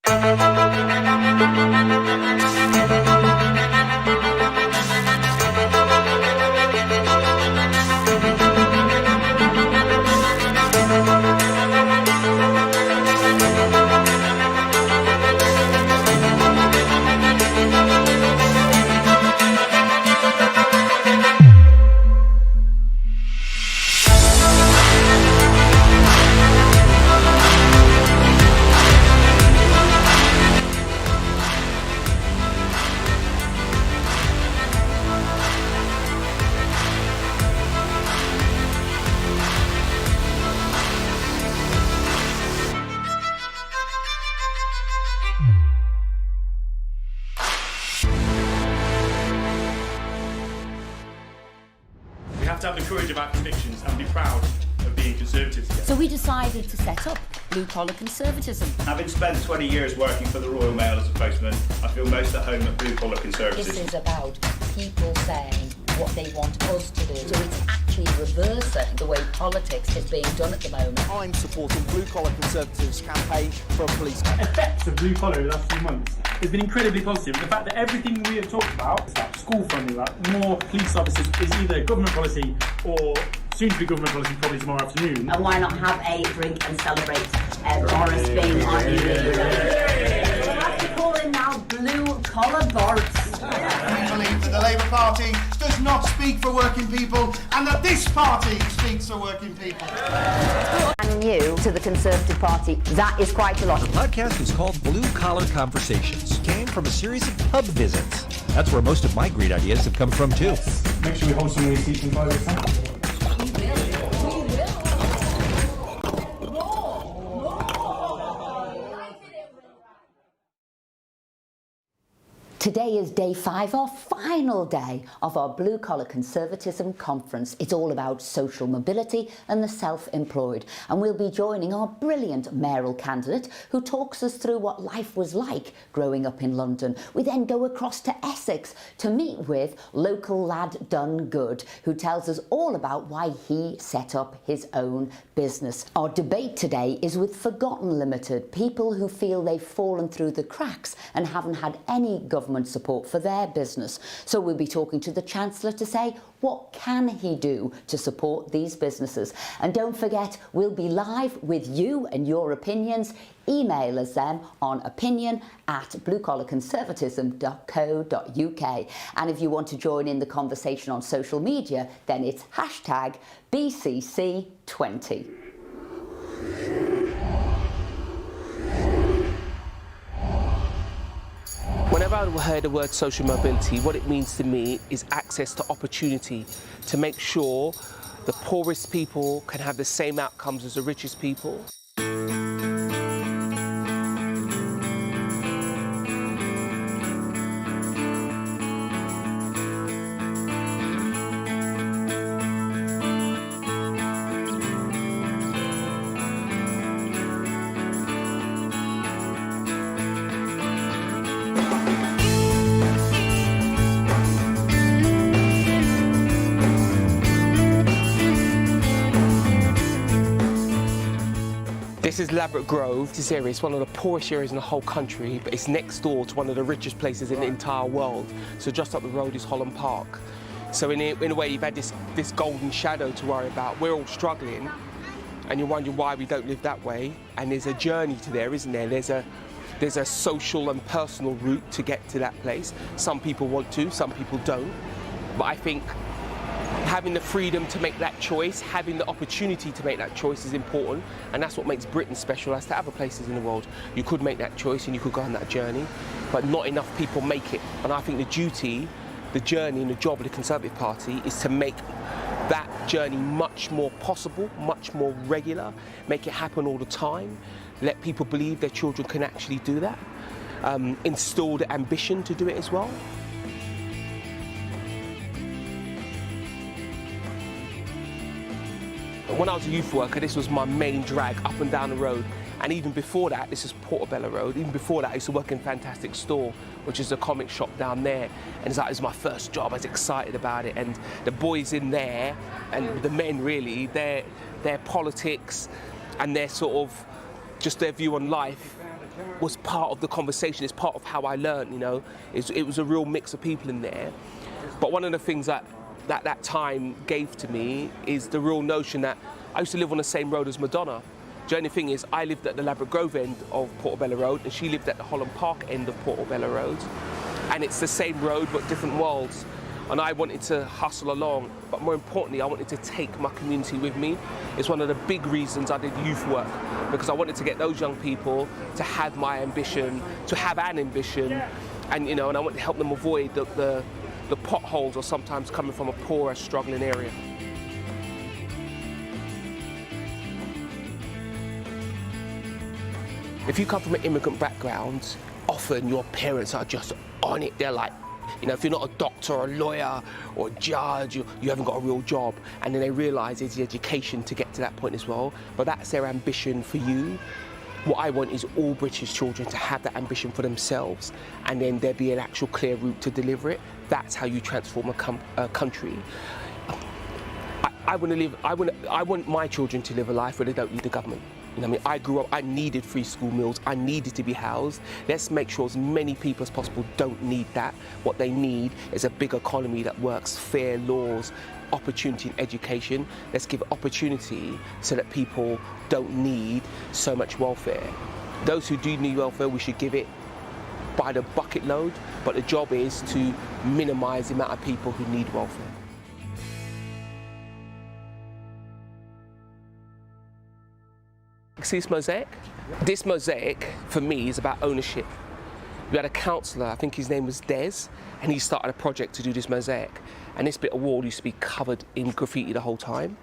We have to have the courage of our convictions and be proud of being conservatives again. So we decided to set up blue-collar conservatism. Having spent 20 years working for the Royal Mail as a postman, I feel most at home at blue-collar conservatism. This is about people saying what they want us to do. So it's actually reversing the way politics is being done at the moment. I'm supporting blue-collar conservatives' campaign for a police cut. Effects of blue collar in the last few months has been incredibly positive. The fact that everything we have talked about is about school funding, about more police officers, is either government policy or soon to be government policy probably tomorrow afternoon. And why not have a drink and celebrate Boris being our new leader? We'll have to call him now blue-collar Boris. We believe that the Labour Party does not speak for working people and that this party speaks for working people. And you to the Conservative Party, that is quite a lot. The podcast is called Blue Collar Conversations. It came from a series of pub visits. That's where most of my great ideas have come from too. Make sure we hold some of these seats in 5 years' time. Today is day 5, our final day of our Blue Collar Conservatism Conference. It's all about social mobility and the self-employed. And we'll be joining our brilliant mayoral candidate who talks us through what life was like growing up in London. We then go across to Essex to meet with local lad Done Good, who tells us all about why he set up his own business. Our debate today is with Forgotten Limited, people who feel they've fallen through the cracks and haven't had any government support for their business. So we'll be talking to the Chancellor to say what can he do to support these businesses. And don't forget, we'll be live with you and your opinions. Email us then on opinion@bluecollarconservatism.co.uk. And if you want to join in the conversation on social media, then it's hashtag BCC20. Whenever I heard the word social mobility, what it means to me is access to opportunity, to make sure the poorest people can have the same outcomes as the richest people. This is Ladbroke Grove. This area is one of the poorest areas in the whole country, but it's next door to one of the richest places in the entire world. So just up the road is Holland Park. So in a way, you've had this golden shadow to worry about. We're all struggling, and you're wondering why we don't live that way. And there's a journey to there, isn't there? There's a social and personal route to get to that place. Some people want to, some people don't. But I think having the freedom to make that choice, having the opportunity to make that choice is important, and that's what makes Britain special as to other places in the world. You could make that choice and you could go on that journey, but not enough people make it. And I think the duty, the journey and the job of the Conservative Party is to make that journey much more possible, much more regular, make it happen all the time, let people believe their children can actually do that, instill the ambition to do it as well. When I was a youth worker, this was my main drag up and down the road. And even before that, this is Portobello Road. Even before that, I used to work in Fantastic Store, which is a comic shop down there. And it's like, it was my first job. I was excited about it. And the boys in there, and the men really, their politics and their sort of, just their view on life was part of the conversation. It's part of how I learned, you know. It was a real mix of people in there. But one of the things that time gave to me is the real notion that I used to live on the same road as Madonna. The only thing is, I lived at the Ladbroke Grove end of Portobello Road, and she lived at the Holland Park end of Portobello Road. And it's the same road, but different worlds. And I wanted to hustle along, but more importantly, I wanted to take my community with me. It's one of the big reasons I did youth work, because I wanted to get those young people to have my ambition, to have an ambition, and you know, and I wanted to help them avoid the potholes or sometimes coming from a poorer, struggling area. If you come from an immigrant background, often your parents are just on it. They're like, you know, if you're not a doctor or a lawyer or a judge, you haven't got a real job. And then they realise it's the education to get to that point as well. But that's their ambition for you. What I want is all British children to have that ambition for themselves, and then there be an actual clear route to deliver it. That's how you transform a country. I want my children to live a life where they don't need the government. You know what I mean? I grew up, I needed free school meals, I needed to be housed. Let's make sure as many people as possible don't need that. What they need is a big economy that works, fair laws, opportunity in education. Let's give opportunity so that people don't need so much welfare. Those who do need welfare, we should give it by the bucket load, but the job is to minimise the amount of people who need welfare. See this mosaic? This mosaic, for me, is about ownership. We had a councillor, I think his name was Des, and he started a project to do this mosaic. And this bit of wall used to be covered in graffiti the whole time.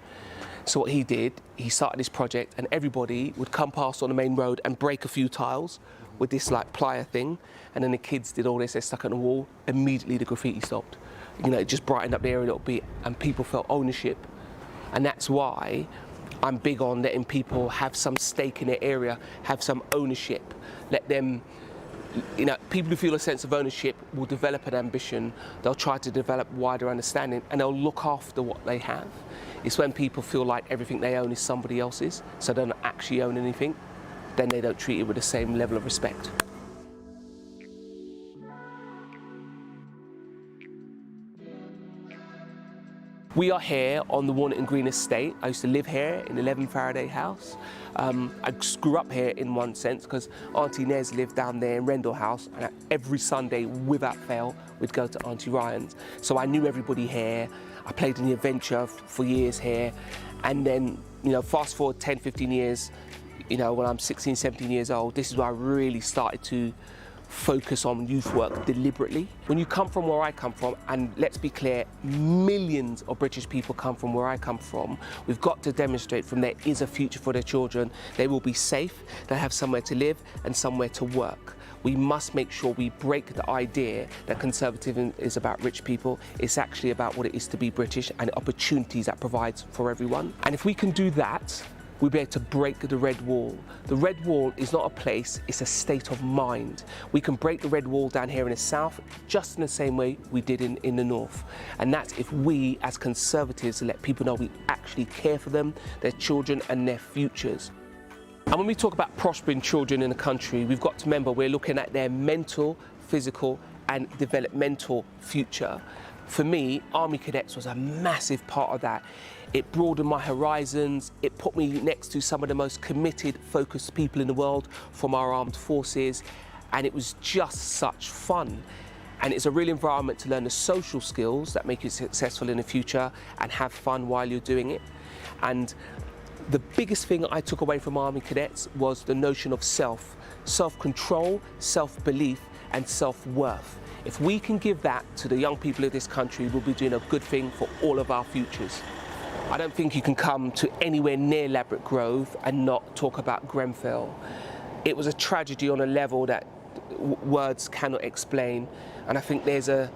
So what he did, he started this project, and everybody would come past on the main road and break a few tiles with this like plier thing. And then the kids did all this, they stuck it on the wall. Immediately the graffiti stopped. You know, it just brightened up the area a little bit, and people felt ownership. And that's why I'm big on letting people have some stake in their area, have some ownership. Let them, you know, people who feel a sense of ownership will develop an ambition. They'll try to develop wider understanding, and they'll look after what they have. It's when people feel like everything they own is somebody else's, so they don't actually own anything, then they don't treat it with the same level of respect. We are here on the Walnut and Green estate. I used to live here in 11 Faraday House. I grew up here in one sense because Auntie Nez lived down there in Rendell House, and every Sunday, without fail, we'd go to Auntie Ryan's. So I knew everybody here. I played in the adventure for years here. And then, you know, fast forward 10, 15 years, you know, when I'm 16, 17 years old, this is where I really started to focus on youth work deliberately. When you come from where I come from, and let's be clear, millions of British people come from where I come from, we've got to demonstrate from there is a future for their children. They will be safe, they'll have somewhere to live and somewhere to work. We must make sure we break the idea that conservatism is about rich people. It's actually about what it is to be British and the opportunities that provides for everyone. And if we can do that, we'll be able to break the red wall. The red wall is not a place, it's a state of mind. We can break the red wall down here in the south just in the same way we did in the north. And that's if we, as Conservatives, let people know we actually care for them, their children and their futures. And when we talk about prospering children in the country, we've got to remember we're looking at their mental, physical and developmental future. For me, Army Cadets was a massive part of that. It broadened my horizons, it put me next to some of the most committed, focused people in the world from our armed forces, and it was just such fun. And it's a real environment to learn the social skills that make you successful in the future and have fun while you're doing it. And the biggest thing I took away from Army Cadets was the notion of self-control, self-belief and self-worth. If we can give that to the young people of this country, we'll be doing a good thing for all of our futures. I don't think you can come to anywhere near Ladbroke Grove and not talk about Grenfell. It was a tragedy on a level that words cannot explain, and I think there's a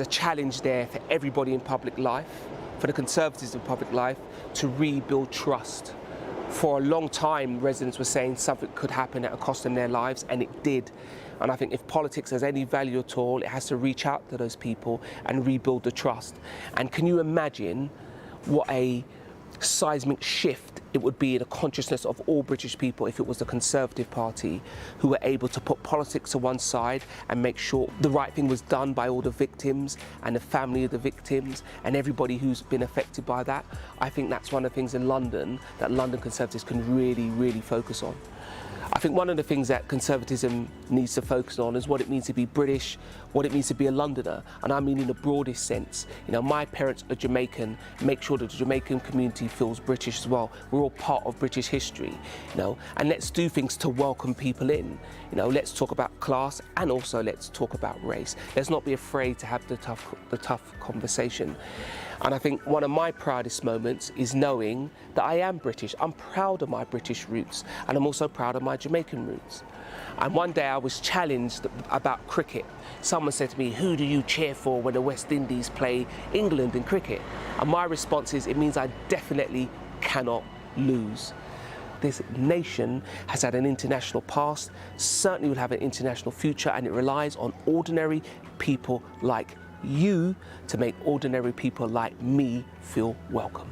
challenge there for everybody in public life, for the Conservatives in public life, to rebuild trust. For a long time, residents were saying something could happen that would cost them their lives, and it did. And I think if politics has any value at all, it has to reach out to those people and rebuild the trust. And can you imagine what a seismic shift it would be in the consciousness of all British people if it was the Conservative Party who were able to put politics to one side and make sure the right thing was done by all the victims and the family of the victims and everybody who's been affected by that. I think that's one of the things in London that London Conservatives can really, really focus on. I think one of the things that Conservatism needs to focus on is what it means to be British, what it means to be a Londoner, and I mean in the broadest sense. You know, my parents are Jamaican, make sure that the Jamaican community feels British as well. We're all part of British history, you know, and let's do things to welcome people in. You know, let's talk about class and also let's talk about race. Let's not be afraid to have the tough conversation. And I think one of my proudest moments is knowing that I am British. I'm proud of my British roots, and I'm also proud of my Jamaican roots. And one day I was challenged about cricket. Someone said to me, who do you cheer for when the West Indies play England in cricket? And my response is, it means I definitely cannot lose. This nation has had an international past, certainly will have an international future, and it relies on ordinary people like you to make ordinary people like me feel welcome.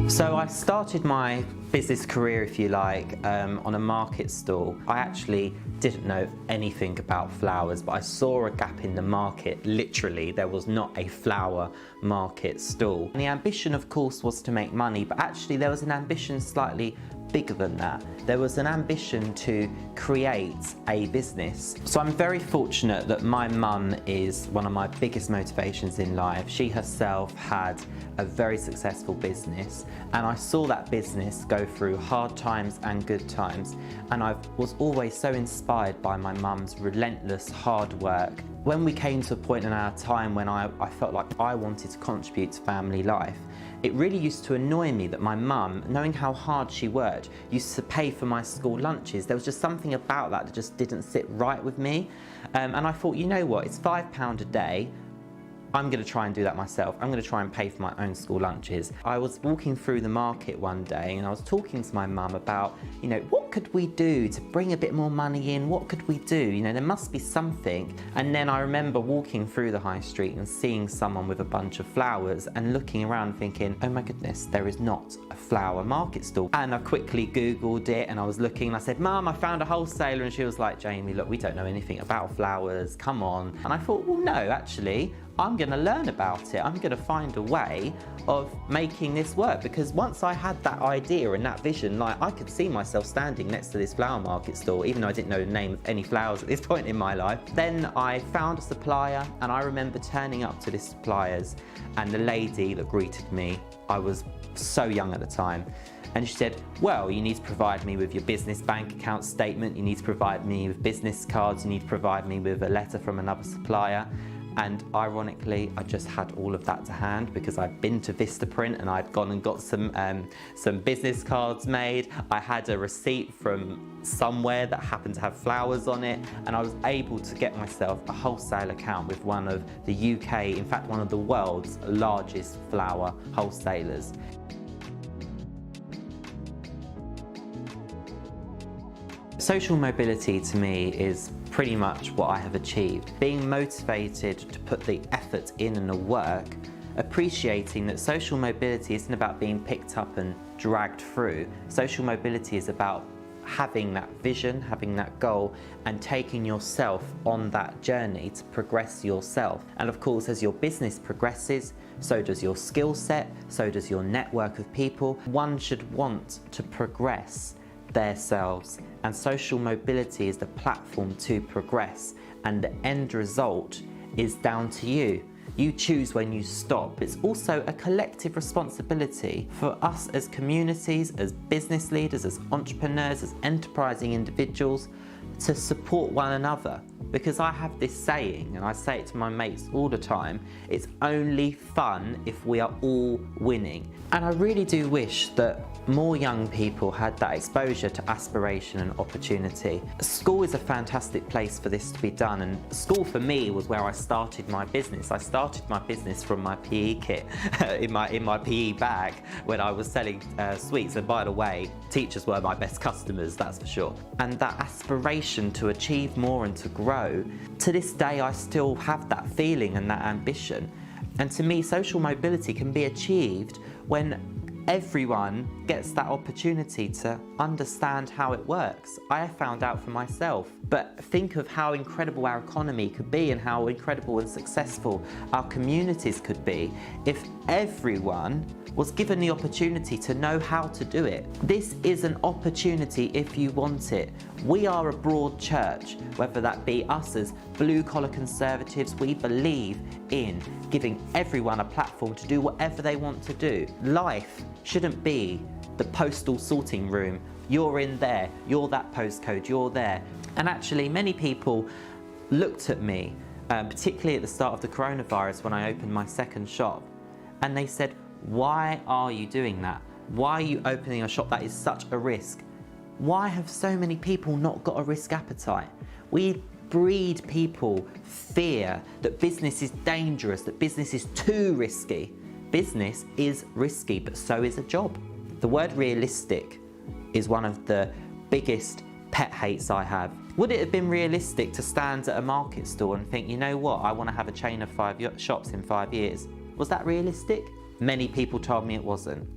So I started my business career, if you like, on a market stall. I actually didn't know anything about flowers, but I saw a gap in the market. Literally, there was not a flower market stall. And the ambition, of course, was to make money, but actually there was an ambition slightly bigger than that. There was an ambition to create a business. So I'm very fortunate that my mum is one of my biggest motivations in life. She herself had a very successful business, and I saw that business go through hard times and good times, and I was always so inspired by my mum's relentless hard work. When we came to a point in our time when I felt like I wanted to contribute to family life, it really used to annoy me that my mum, knowing how hard she worked, used to pay for my school lunches. There was just something about that just didn't sit right with me. And I thought, you know what, it's £5 a day. I'm going to try and do that myself. I'm going to try and pay for my own school lunches. I was walking through the market one day and I was talking to my mum about, you know, what could we do to bring a bit more money in? What could we do? You know, there must be something. And then I remember walking through the high street and seeing someone with a bunch of flowers and looking around thinking, oh my goodness, there is not a flower market stall. And I quickly Googled it and I was looking and I said, Mum, I found a wholesaler. And she was like, Jamie, look, we don't know anything about flowers, come on. And I thought, well, no, actually, I'm going to learn about it. I'm going to find a way of making this work, because once I had that idea and that vision, like I could see myself standing next to this flower market store, even though I didn't know the name of any flowers at this point in my life. Then I found a supplier, and I remember turning up to this supplier's, and the lady that greeted me, I was so young at the time, and she said, well, you need to provide me with your business bank account statement, you need to provide me with business cards, you need to provide me with a letter from another supplier. And ironically, I just had all of that to hand because I'd been to Vistaprint and I'd gone and got some business cards made. I had a receipt from somewhere that happened to have flowers on it, and I was able to get myself a wholesale account with one of the UK, in fact, one of the world's largest flower wholesalers. Social mobility to me is pretty much what I have achieved. Being motivated to put the effort in and the work, appreciating that social mobility isn't about being picked up and dragged through. Social mobility is about having that vision, having that goal, and taking yourself on that journey to progress yourself. And of course, as your business progresses, so does your skill set, so does your network of people. One should want to progress themselves, and social mobility is the platform to progress, and the end result is down to you. You choose when you stop. It's also a collective responsibility for us as communities, as business leaders, as entrepreneurs, as enterprising individuals, to support one another. Because I have this saying, and I say it to my mates all the time, it's only fun if we are all winning. And I really do wish that more young people had that exposure to aspiration and opportunity. School is a fantastic place for this to be done, and school for me was where I started my business. I started my business from my PE kit in my PE bag when I was selling sweets, and by the way, teachers were my best customers, that's for sure. And that aspiration to achieve more and to grow grow. To this day, I still have that feeling and that ambition. And to me, social mobility can be achieved when everyone gets that opportunity to understand how it works. I have found out for myself. But think of how incredible our economy could be and how incredible and successful our communities could be if everyone was given the opportunity to know how to do it. This is an opportunity if you want it. We are a broad church, whether that be us as blue-collar Conservatives. We believe in giving everyone a platform to do whatever they want to do. Life shouldn't be the postal sorting room. You're in there, you're that postcode, you're there. And actually, many people looked at me, particularly at the start of the coronavirus when I opened my second shop, and they said, "Why are you doing that? Why are you opening a shop? That is such a risk." Why have so many people not got a risk appetite? We breed people fear that business is dangerous, that business is too risky. Business is risky, but so is a job. The word realistic is one of the biggest pet hates I have. Would it have been realistic to stand at a market stall and think, you know what, I want to have a chain of 5 shops in 5 years? Was that realistic? Many people told me it wasn't.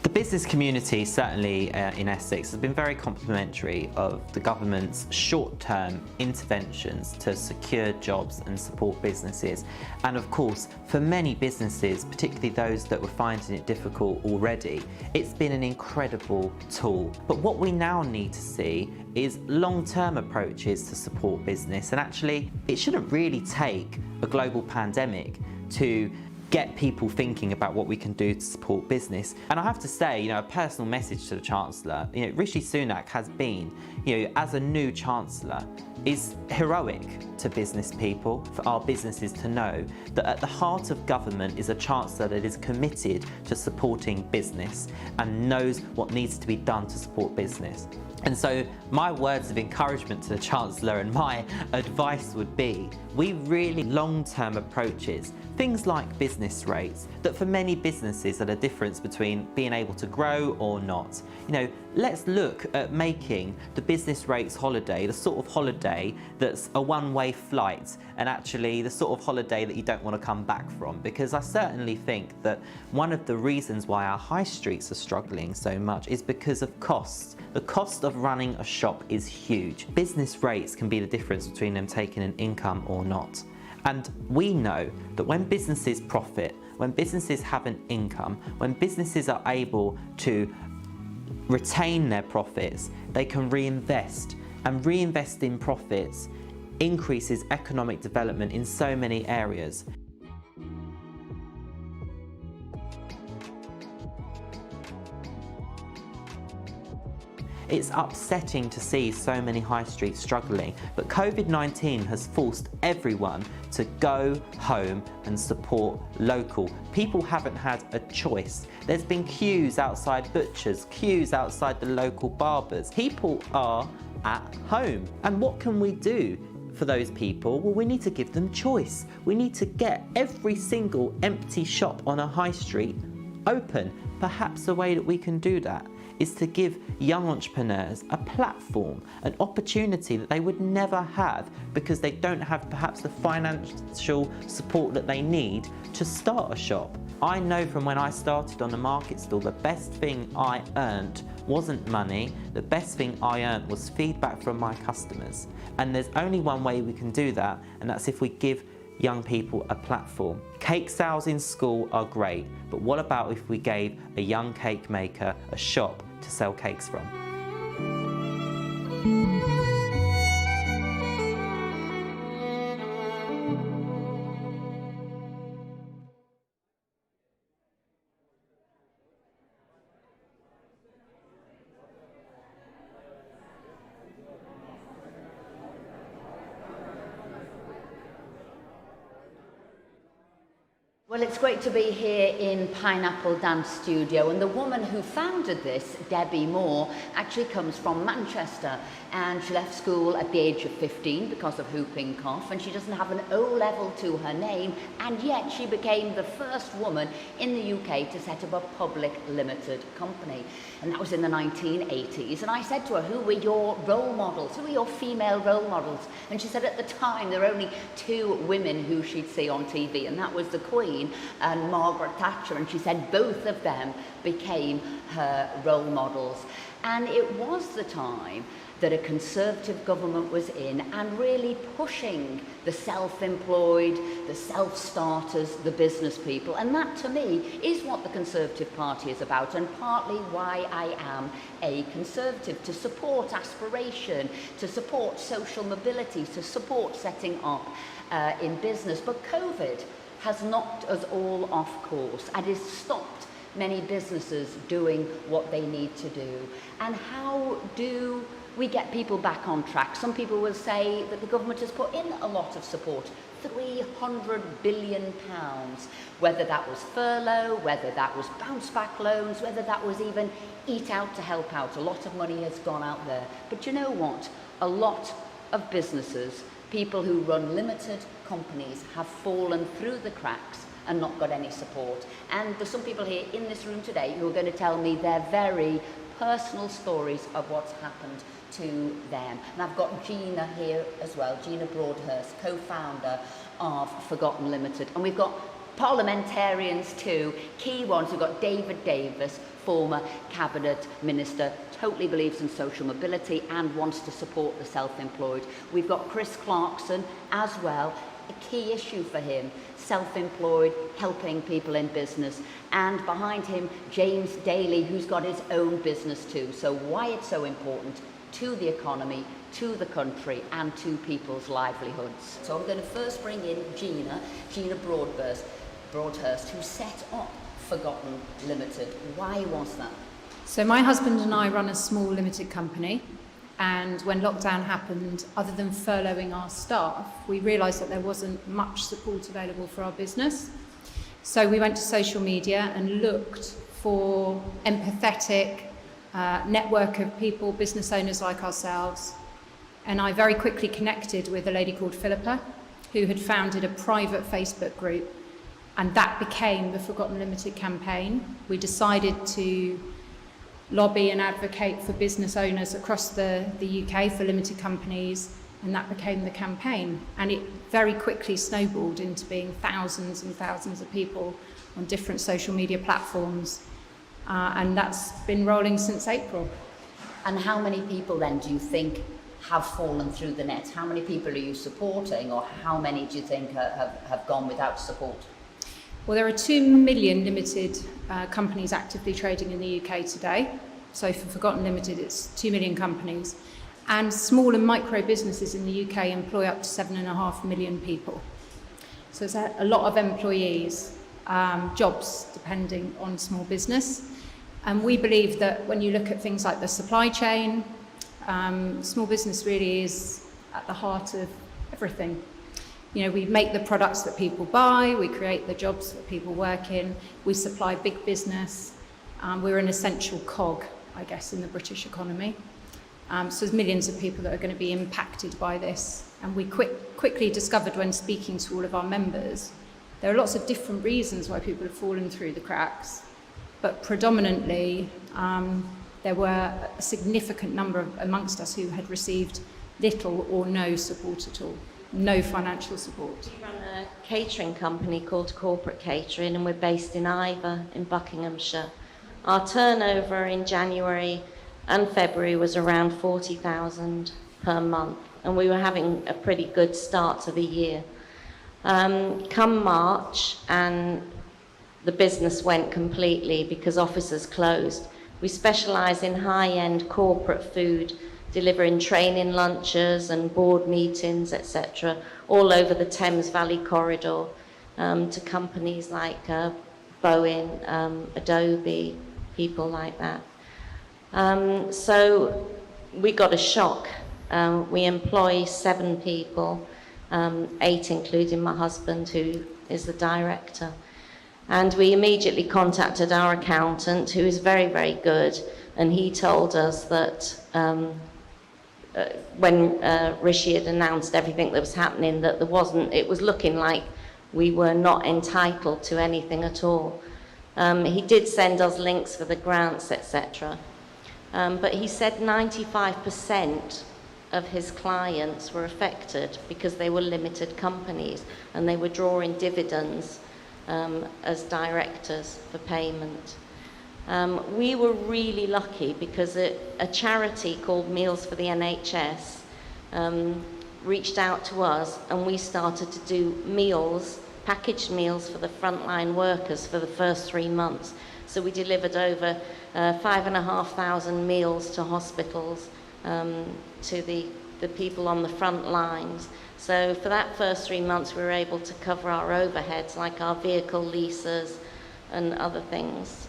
The business community, certainly in Essex, has been very complimentary of the government's short-term interventions to secure jobs and support businesses. And of course, for many businesses, particularly those that were finding it difficult already, it's been an incredible tool. But what we now need to see is long-term approaches to support business. And actually, it shouldn't really take a global pandemic to get people thinking about what we can do to support business. And I have to say, a personal message to the Chancellor, Rishi Sunak has been, as a new Chancellor, is heroic to business people, for our businesses to know that at the heart of government is a Chancellor that is committed to supporting business and knows what needs to be done to support business. And so my words of encouragement to the Chancellor and my advice would be, we really long-term approaches, things like business rates, that for many businesses are the difference between being able to grow or not. Let's look at making the business rates holiday the sort of holiday that's a one-way flight and actually the sort of holiday that you don't want to come back from. Because I certainly think that one of the reasons why our high streets are struggling so much is because of costs. The cost of running a shop is huge. Business rates can be the difference between them taking an income or not. And we know that when businesses profit, when businesses have an income, when businesses are able to retain their profits, they can reinvest. And reinvest in profits increases economic development in so many areas. It's upsetting to see so many high streets struggling, but COVID-19 has forced everyone to go home and support local. People haven't had a choice. There's been queues outside butchers, queues outside the local barbers. People are at home. And what can we do for those people? Well, we need to give them choice. We need to get every single empty shop on a high street open. Perhaps a way that we can do that is to give young entrepreneurs a platform, an opportunity that they would never have because they don't have perhaps the financial support that they need to start a shop. I know from when I started on the market stall, the best thing I earned wasn't money. The best thing I earned was feedback from my customers. And there's only one way we can do that, and that's if we give young people a platform. Cake sales in school are great, but what about if we gave a young cake maker a shop to sell cakes from? Well, it's great to be here in Pineapple Dance Studio, and the woman who founded this, Debbie Moore, actually comes from Manchester, and she left school at the age of 15 because of whooping cough, and she doesn't have an O-level to her name, and yet she became the first woman in the UK to set up a public limited company, and that was in the 1980s. And I said to her, who were your role models? Who were your female role models? And she said at the time there were only 2 women who she'd see on TV, and that was the Queen and Margaret Thatcher, and she said both of them became her role models. And it was the time that a Conservative government was in and really pushing the self-employed, the self-starters, the business people. And that, to me, is what the Conservative Party is about, and partly why I am a Conservative, to support aspiration, to support social mobility, to support setting up in business. But COVID has knocked us all off course and has stopped many businesses doing what they need to do. And how do we get people back on track? Some people will say that the government has put in a lot of support, £300 billion, whether that was furlough, whether that was bounce back loans, whether that was even Eat Out to help out. A lot of money has gone out there. But you know what? A lot of businesses, people who run limited companies, have fallen through the cracks and not got any support. And there's some people here in this room today who are going to tell me their very personal stories of what's happened to them. And I've got Gina here as well, Gina Broadhurst, co-founder of Forgotten Limited. And we've got parliamentarians too, key ones. We've got David Davis, former cabinet minister, totally believes in social mobility and wants to support the self-employed. We've got Chris Clarkson as well, a key issue for him, self-employed, helping people in business. And behind him, James Daly, who's got his own business too. So why it's so important to the economy, to the country, and to people's livelihoods. So I'm going to first bring in Gina Broadhurst, who set up Forgotten Limited. Why was that? So my husband and I run a small limited company, and when lockdown happened, other than furloughing our staff, we realised that there wasn't much support available for our business. So we went to social media and looked for empathetic network of people, business owners like ourselves. And I very quickly connected with a lady called Philippa, who had founded a private Facebook group, and that became the Forgotten Limited campaign. We decided to lobby and advocate for business owners across the UK, for limited companies, and that became the campaign. And it very quickly snowballed into being thousands and thousands of people on different social media platforms. And that's been rolling since April. And how many people then do you think have fallen through the net? How many people are you supporting, or how many do you think have gone without support? Well, there are 2 million limited companies actively trading in the UK today. So for Forgotten Limited, it's 2 million companies. And small and micro businesses in the UK employ up to 7.5 million people. So it's a lot of employees, jobs depending on small business. And we believe that when you look at things like the supply chain, small business really is at the heart of everything. You know, we make the products that people buy, we create the jobs that people work in, we supply big business. We're an essential cog, I guess, in the British economy. So there's millions of people that are going to be impacted by this. And we quickly discovered when speaking to all of our members, there are lots of different reasons why people have fallen through the cracks. But predominantly, there were a significant number amongst us who had received little or no support at all, no financial support. We run a catering company called Corporate Catering, and we're based in Ivor in Buckinghamshire. Our turnover in January and February was around 40,000 per month, and we were having a pretty good start to the year. Come March, and the business went completely because offices closed. We specialise in high-end corporate food, delivering training lunches and board meetings, etc., all over the Thames Valley corridor to companies like Boeing, Adobe, people like that. So we got a shock. We employ 7 people, 8 including my husband, who is the director. And we immediately contacted our accountant, who is very, very good, and he told us that when Rishi had announced everything that was happening, that it was looking like we were not entitled to anything at all. He did send us links for the grants, etc. But he said 95% of his clients were affected because they were limited companies and they were drawing dividends as directors for payment. We were really lucky because a charity called Meals for the NHS reached out to us, and we started to do meals, packaged meals for the frontline workers for the first 3 months. So we delivered over 5,500 meals to hospitals, to the people on the front lines. So for that first 3 months, we were able to cover our overheads, like our vehicle leases and other things.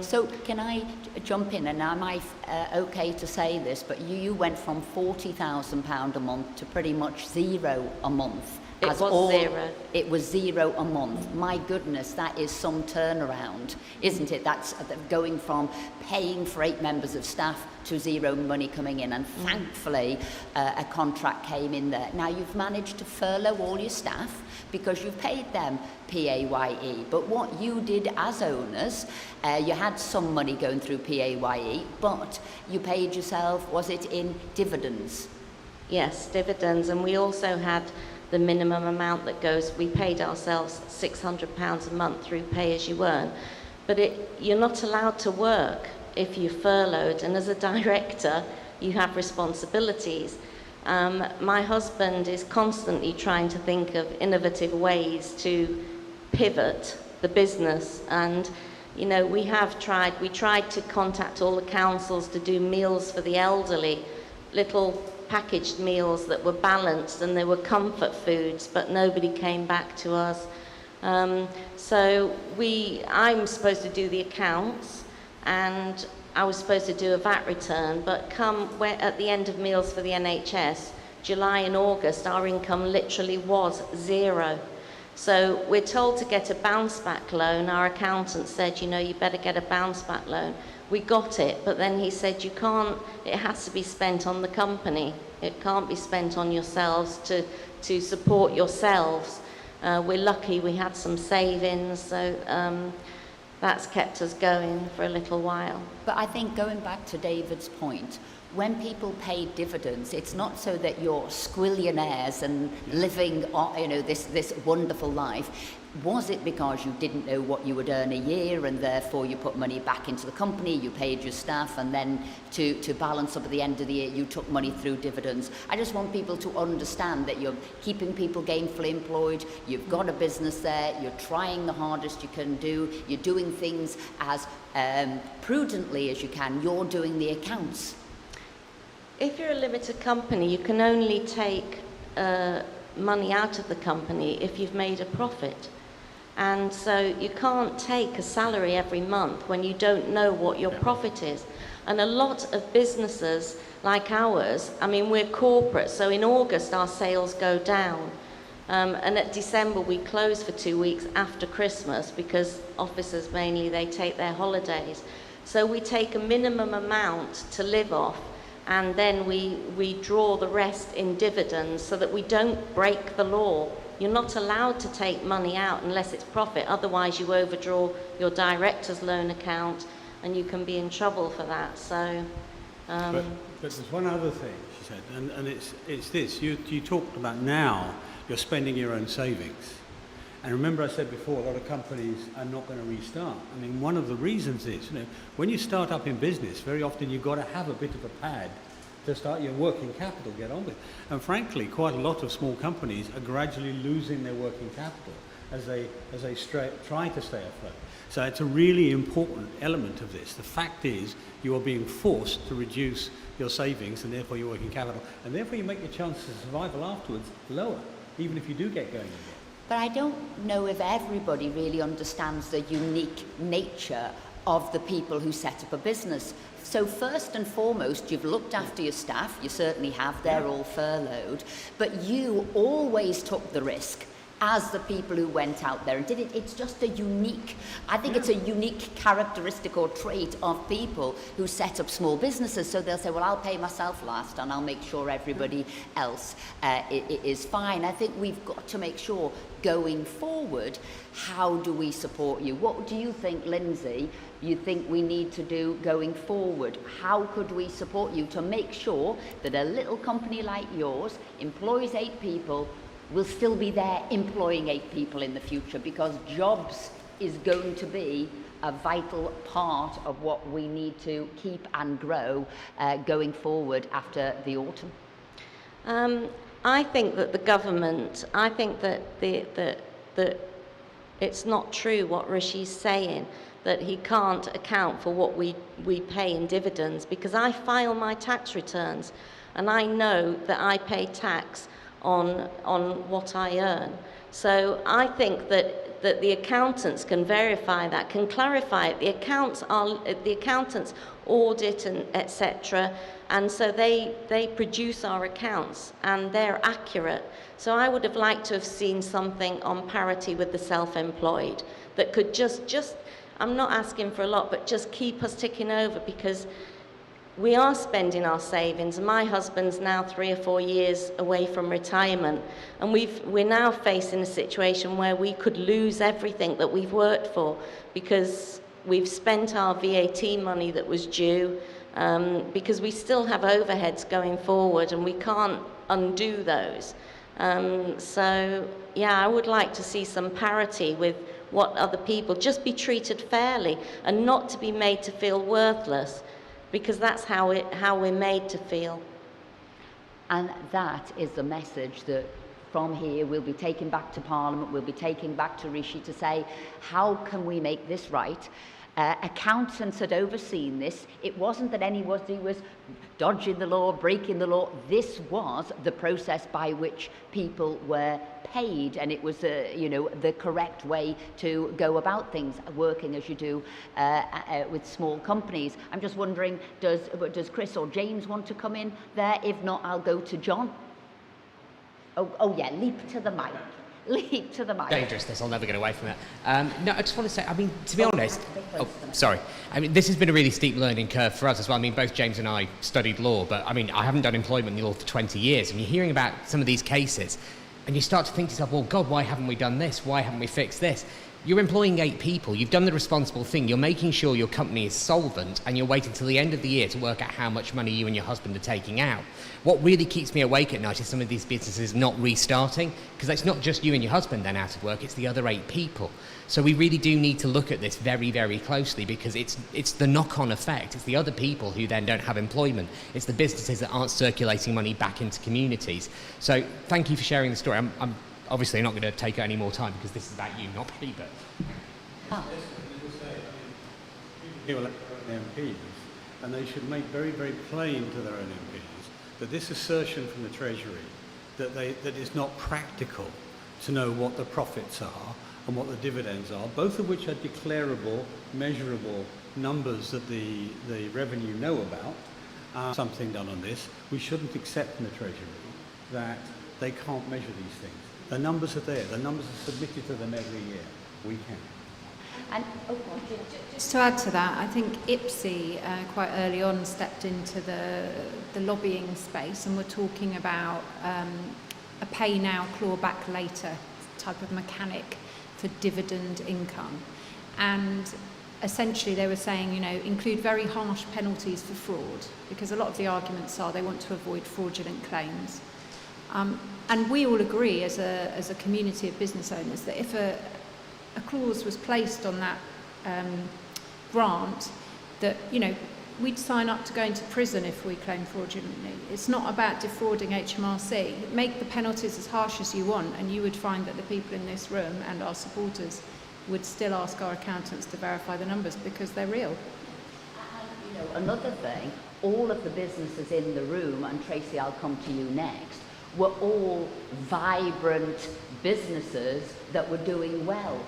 So can I jump in, and am I okay to say this, but you went from £40,000 a month to pretty much zero a month. It was zero. It was zero a month. My goodness, that is some turnaround, isn't it? That's going from paying for 8 members of staff to zero money coming in, and thankfully a contract came in there. Now you've managed to furlough all your staff because you've paid them PAYE, but what you did as owners, you had some money going through PAYE, but you paid yourself, was it in dividends? Yes, dividends, and we also had the minimum amount that goes, we paid ourselves £600 a month through pay as you earn, but you're not allowed to work if you're furloughed, and as a director you have responsibilities. My husband is constantly trying to think of innovative ways to pivot the business, and you know, we tried to contact all the councils to do meals for the elderly, little packaged meals that were balanced and they were comfort foods, but nobody came back to us. So I'm supposed to do the accounts, and I was supposed to do a VAT return, but at the end of Meals for the NHS, July and August, our income literally was zero. So we're told to get a bounce back loan. Our accountant said, you know, you better get a bounce back loan. We got it, but then he said, it has to be spent on the company. It can't be spent on yourselves to support yourselves. We're lucky we had some savings, so that's kept us going for a little while. But I think going back to David's point, when people pay dividends, it's not so that you're squillionaires and living, you know, this wonderful life. Was it because you didn't know what you would earn a year, and therefore you put money back into the company, you paid your staff, and then to balance up at the end of the year, you took money through dividends? I just want people to understand that you're keeping people gainfully employed, you've got a business there, you're trying the hardest you can do, you're doing things as prudently as you can, you're doing the accounts. If you're a limited company, you can only take money out of the company if you've made a profit. And so you can't take a salary every month when you don't know what your profit is. And a lot of businesses like ours, I mean, we're corporate, so in August our sales go down. And at December we close for 2 weeks after Christmas because officers mainly, they take their holidays. So we take a minimum amount to live off, and then we draw the rest in dividends so that we don't break the law. You're not allowed to take money out unless it's profit, otherwise you overdraw your director's loan account and you can be in trouble for that. So, but there's one other thing she said, and it's this, you talked about now you're spending your own savings. And remember I said before, a lot of companies are not going to restart. I mean, one of the reasons is, you know, when you start up in business, very often you've got to have a bit of a pad to start your working capital, get on with. And frankly, quite a lot of small companies are gradually losing their working capital as they try to stay afloat. So it's a really important element of this. The fact is, you are being forced to reduce your savings and therefore your working capital, and therefore you make your chances of survival afterwards lower, even if you do get going again. But I don't know if everybody really understands the unique nature of the people who set up a business. So first and foremost, you've looked after your staff, you certainly have, they're all furloughed, but you always took the risk as the people who went out there and did it. It's just a unique, I think it's a unique characteristic or trait of people who set up small businesses. So they'll say, well, I'll pay myself last and I'll make sure everybody else is fine. I think we've got to make sure going forward, how do we support you? What do you think, Lindsay, you think we need to do going forward? How could we support you to make sure that a little company like yours employs 8 people, will still be there employing 8 people in the future, because jobs is going to be a vital part of what we need to keep and grow going forward after the autumn? I think that the government, I think that that it's not true what Rishi's saying, that he can't account for what we pay in dividends, because I file my tax returns and I know that I pay tax on what I earn. So I think that the accountants can verify that, can clarify it. The accountants audit and etc. And so they produce our accounts and they're accurate. So I would have liked to have seen something on parity with the self-employed that could just I'm not asking for a lot, but just keep us ticking over, because we are spending our savings. My husband's now 3 or 4 years away from retirement, and we're now facing a situation where we could lose everything that we've worked for, because we've spent our VAT money that was due, because we still have overheads going forward and we can't undo those. So yeah, I would like to see some parity with what other people, just be treated fairly and not to be made to feel worthless, because that's how we're made to feel. And that is the message that from here we'll be taking back to Parliament, we'll be taking back to Rishi to say, how can we make this right? Accountants had overseen this. It wasn't that anybody was dodging the law, breaking the law. This was the process by which people were paid, and it was the correct way to go about things, working as you do with small companies. I'm just wondering, does Chris or James want to come in there? If not, I'll go to John. Oh yeah, leap to the mic. Leap to the mic. Dangerous, this, I'll never get away from it. No, I just want to say, I mean, to be honest, sorry. I mean, this has been a really steep learning curve for us as well. I mean, both James and I studied law, but I mean, I haven't done employment law for 20 years, and you're hearing about some of these cases, and you start to think to yourself, well, God, why haven't we done this? Why haven't we fixed this? You're employing 8 people. You've done the responsible thing. You're making sure your company is solvent, and you're waiting till the end of the year to work out how much money you and your husband are taking out. What really keeps me awake at night is some of these businesses not restarting, because it's not just you and your husband then out of work, it's the other 8 people. So we really do need to look at this very, very closely, because it's the knock-on effect. It's the other people who then don't have employment. It's the businesses that aren't circulating money back into communities. So thank you for sharing the story. I'm obviously not going to take any more time, because this is about you, not me, but... People elect their own MPs, and they should make very, very plain to their own MPs that this assertion from the Treasury that it's not practical to know what the profits are and what the dividends are, both of which are declarable, measurable numbers that the revenue know about, something done on this. We shouldn't accept from the Treasury that they can't measure these things. The numbers are there. The numbers are submitted to them every year. We can. And just to add to that, I think IPSI quite early on stepped into the lobbying space, and we're talking about a pay now, claw back later type of mechanic for dividend income. And essentially they were saying, include very harsh penalties for fraud, because a lot of the arguments are they want to avoid fraudulent claims. And we all agree as a community of business owners that if a clause was placed on that grant, that we'd sign up to going to prison if we claim fraudulently. It's not about defrauding HMRC. Make the penalties as harsh as you want, and you would find that the people in this room and our supporters would still ask our accountants to verify the numbers, because they're real. Another thing, all of the businesses in the room, and Tracy, I'll come to you next, were all vibrant businesses that were doing well.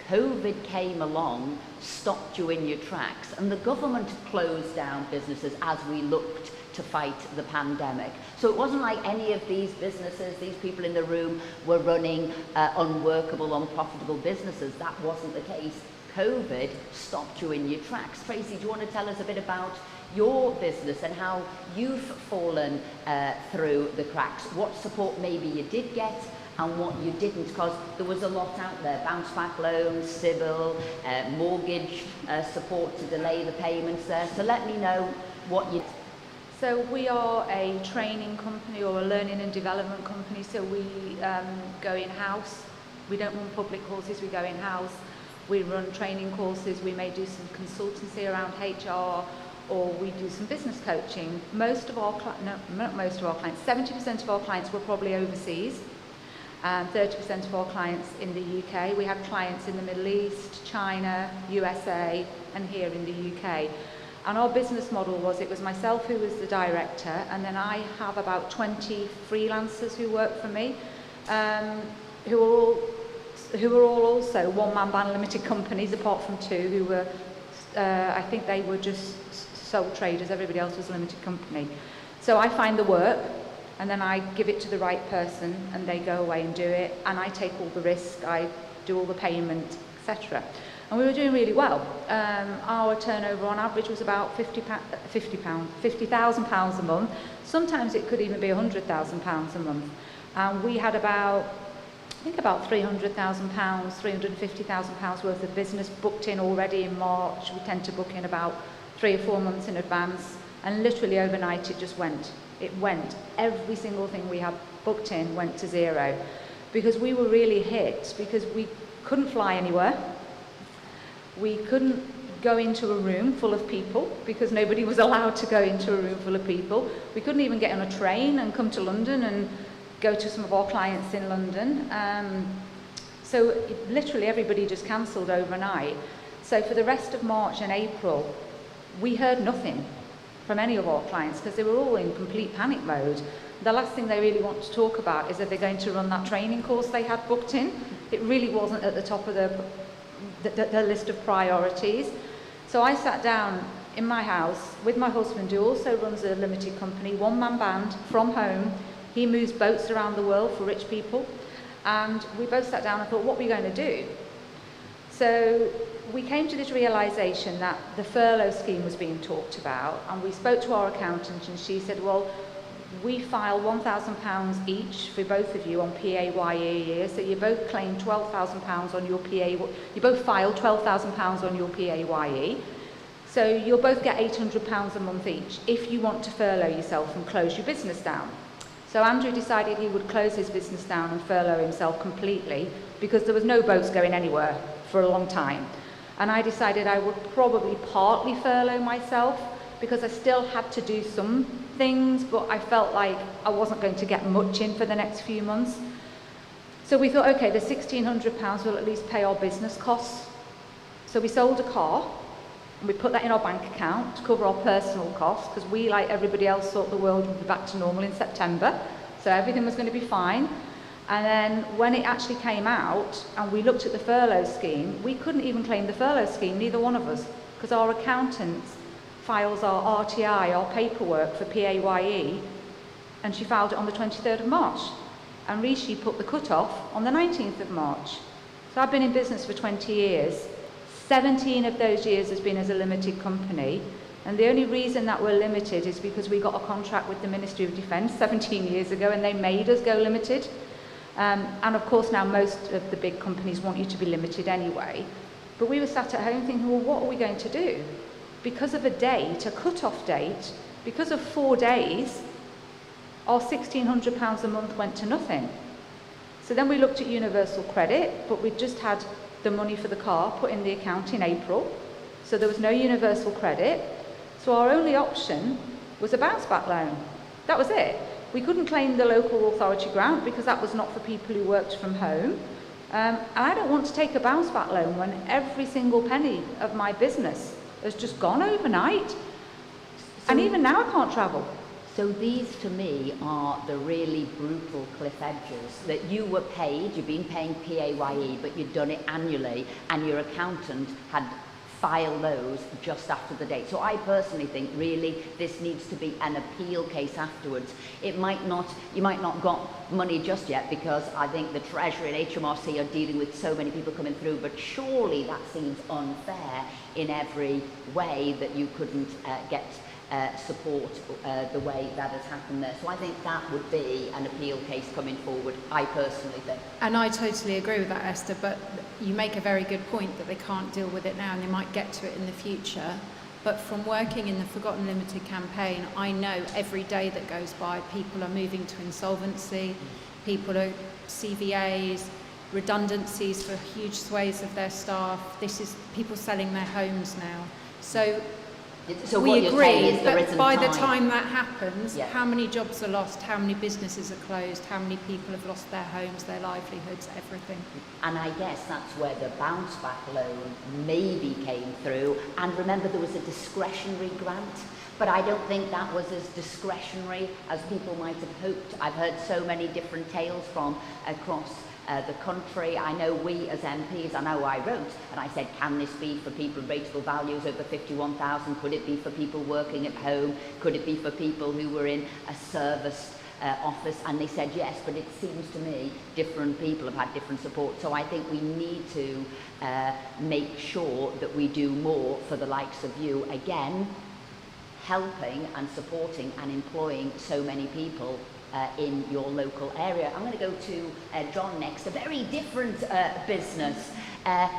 COVID came along, stopped you in your tracks, and the government closed down businesses as we looked to fight the pandemic. So it wasn't like any of these businesses, these people in the room were running unworkable, unprofitable businesses. That wasn't the case. COVID stopped you in your tracks. Tracy, do you want to tell us a bit about your business and how you've fallen through the cracks? What support maybe you did get and what you didn't, because there was a lot out there: bounce back loans, civil, mortgage support to delay the payments there. So let me know what you... So we are a training company or a learning and development company, so we go in-house. We don't run public courses, we go in-house. We run training courses, we may do some consultancy around HR, or we do some business coaching. Most of our not most of our clients, 70% of our clients were probably overseas, and 30% of our clients in the UK. We have clients in the Middle East, China, USA, and here in the UK. And our business model was, it was myself who was the director, and then I have about 20 freelancers who work for me, who are all also one-man band limited companies, apart from two who were, I think they were just sole traders, everybody else was a limited company. So I find the work, and then I give it to the right person, and they go away and do it, and I take all the risk, I do all the payment, etc. And we were doing really well. Our turnover on average was about £50,000 a month. Sometimes it could even be £100,000 a month. And we had about, I think about £300,000, £350,000 worth of business booked in already in March. We tend to book in about 3 or 4 months in advance, and literally overnight it just went. It went. Every single thing we had booked in went to zero, because we were really hit, because we couldn't fly anywhere. We couldn't go into a room full of people because nobody was allowed to go into a room full of people. We couldn't even get on a train and come to London and go to some of our clients in London. So literally everybody just cancelled overnight. So for the rest of March and April, we heard nothing from any of our clients because they were all in complete panic mode. The last thing they really want to talk about is that they're going to run that training course they had booked in. It really wasn't at the top of the list of priorities. So I sat down in my house with my husband, who also runs a limited company, one-man band, from home. He moves boats around the world for rich people. And we both sat down and thought, what are we going to do? So we came to this realisation that the furlough scheme was being talked about, and we spoke to our accountant, and she said, well, we file £1,000 each for both of you on PAYE a year, so you both claim £12,000 on your PAYE, you both file £12,000 on your PAYE, so you'll both get £800 a month each if you want to furlough yourself and close your business down. So Andrew decided he would close his business down and furlough himself completely, because there was no boats going anywhere for a long time. And I decided I would probably partly furlough myself, because I still had to do some things, but I felt like I wasn't going to get much in for the next few months. So we thought, okay, the £1,600 will at least pay our business costs. So we sold a car, and we put that in our bank account to cover our personal costs, because we, like everybody else, thought the world would be back to normal in September, so everything was going to be fine. And then when it actually came out and we looked at the furlough scheme, we couldn't even claim the furlough scheme, neither one of us, because our accountant files our RTI, our paperwork for PAYE, and she filed it on the 23rd of March. And Rishi put the cut-off on the 19th of March. So I've been in business for 20 years. 17 of those years has been as a limited company. And the only reason that we're limited is because we got a contract with the Ministry of Defence 17 years ago, and they made us go limited. And of course now most of the big companies want you to be limited anyway. But we were sat at home thinking, well, what are we going to do? Because of a date, a cut-off date, because of 4 days, our £1,600 a month went to nothing. So then we looked at universal credit, but we'd just had the money for the car put in the account in April, so there was no universal credit. So our only option was a bounce back loan. That was it. We couldn't claim the local authority grant because that was not for people who worked from home. And I don't want to take a bounce back loan when every single penny of my business has just gone overnight. And even now I can't travel. So these to me are the really brutal cliff edges, that you were paid, you've been paying PAYE, but you'd done it annually, and your accountant had file those just after the date. So I personally think really this needs to be an appeal case afterwards. It might not, you might not got money just yet because I think the Treasury and HMRC are dealing with so many people coming through, but surely that seems unfair in every way that you couldn't get support the way that has happened there. So I think that would be an appeal case coming forward, I personally think. And I totally agree with that, Esther, but you make a very good point that they can't deal with it now and they might get to it in the future. But from working in the Forgotten Limited campaign, I know every day that goes by, people are moving to insolvency, people are CVAs, redundancies for huge swathes of their staff. This is people selling their homes now. So we agree, but by the time that happens, how many jobs are lost, how many businesses are closed, how many people have lost their homes, their livelihoods, everything. And I guess that's where the bounce back loan maybe came through. And remember, there was a discretionary grant, but I don't think that was as discretionary as people might have hoped. I've heard so many different tales from across the country. I know we as MPs, I know I wrote and I said, can this be for people with rateable values over 51,000? Could it be for people working at home? Could it be for people who were in a serviced office? And they said yes, but it seems to me different people have had different support. So I think we need to make sure that we do more for the likes of you, again, helping and supporting and employing so many people in your local area. I'm going to go to John next, a very different business.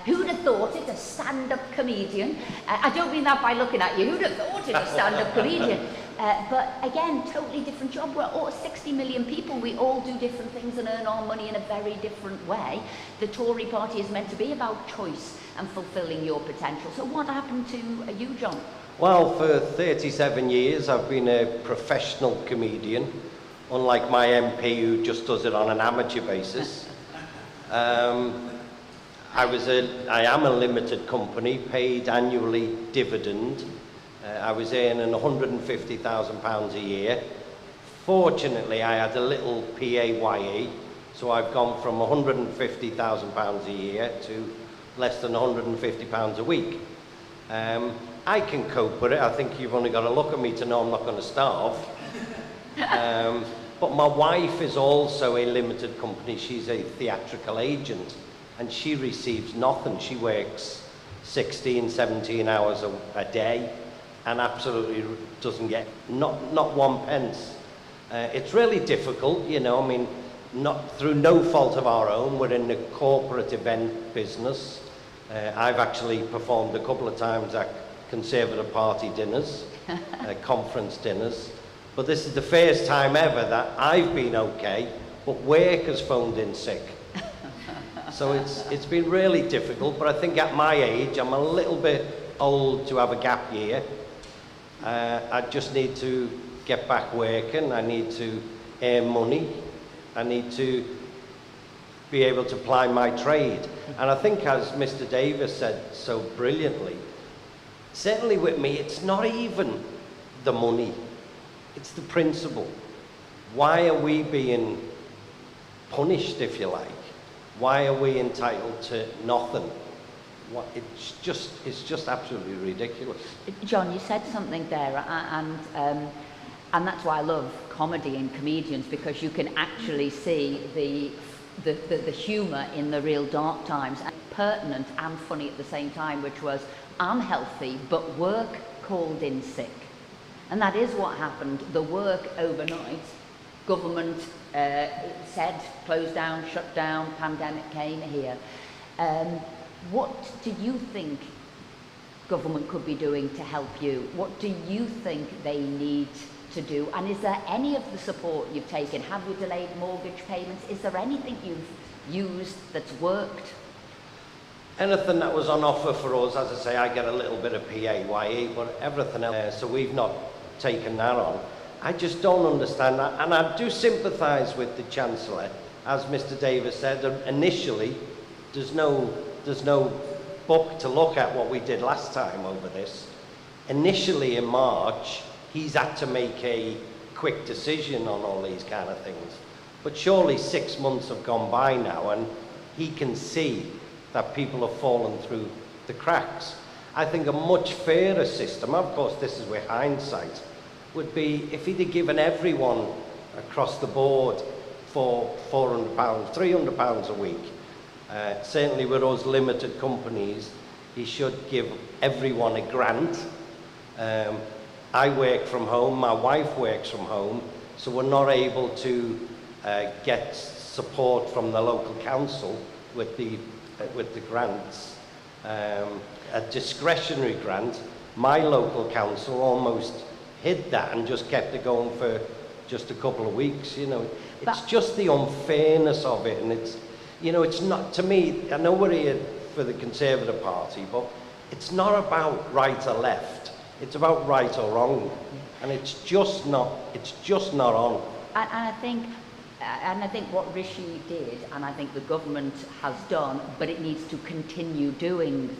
Who'd have thought it, a stand-up comedian? I don't mean that by looking at you. Who'd have thought it, a stand-up comedian? But again, totally different job. We're all 60 million people. We all do different things and earn our money in a very different way. The Tory party is meant to be about choice and fulfilling your potential. So what happened to you, John? Well, for 37 years, I've been a professional comedian, unlike my MP who just does it on an amateur basis. I am a limited company, paid annually dividend. I was earning £150,000 a year. Fortunately, I had a little PAYE, so I've gone from £150,000 a year to less than £150 a week. I can cope with it. I think you've only got to look at me to know I'm not going to starve. But my wife is also a limited company. She's a theatrical agent and she receives nothing. She works 16, 17 hours a day and absolutely doesn't get not one pence. It's really difficult, you know, I mean, not through no fault of our own. We're in the corporate event business. I've actually performed a couple of times at Conservative Party dinners, conference dinners. But this is the first time ever that I've been okay, but work has phoned in sick. So it's been really difficult, but I think at my age, I'm a little bit old to have a gap year. I just need to get back working. I need to earn money. I need to be able to ply my trade. And I think, as Mr. Davis said so brilliantly, certainly with me, it's not even the money. It's the principle. Why are we being punished, if you like? Why are we entitled to nothing? It's just absolutely ridiculous. John, you said something there, and that's why I love comedy and comedians, because you can actually see the humour in the real dark times, and pertinent and funny at the same time, which was, I'm healthy, but work called in sick. And that is what happened. The work overnight, government said, close down, shut down, pandemic came here. What do you think government could be doing to help you? What do you think they need to do? And is there any of the support you've taken? Have you delayed mortgage payments? Is there anything you've used that's worked? Anything that was on offer for us, as I say, I get a little bit of PAYE, but everything else, so we've not taken that on. I just don't understand that, and I do sympathise with the Chancellor. As Mr. Davis said, initially, there's no book to look at what we did last time over this. Initially in March, he's had to make a quick decision on all these kind of things. But surely 6 months have gone by now, and he can see that people have fallen through the cracks. I think a much fairer system, of course this is with hindsight, would be if he'd have given everyone across the board for £400, £300 a week. Certainly with those limited companies, he should give everyone a grant. I work from home, my wife works from home, so we're not able to get support from the local council with the grants. A discretionary grant, my local council almost hid that and just kept it going for just a couple of weeks, you know. It's just the unfairness of it, and it's, you know, it's not, to me, I know we're here for the Conservative Party, but it's not about right or left, it's about right or wrong, and it's just not on. And I think what Rishi did, and I think the government has done, but it needs to continue doing,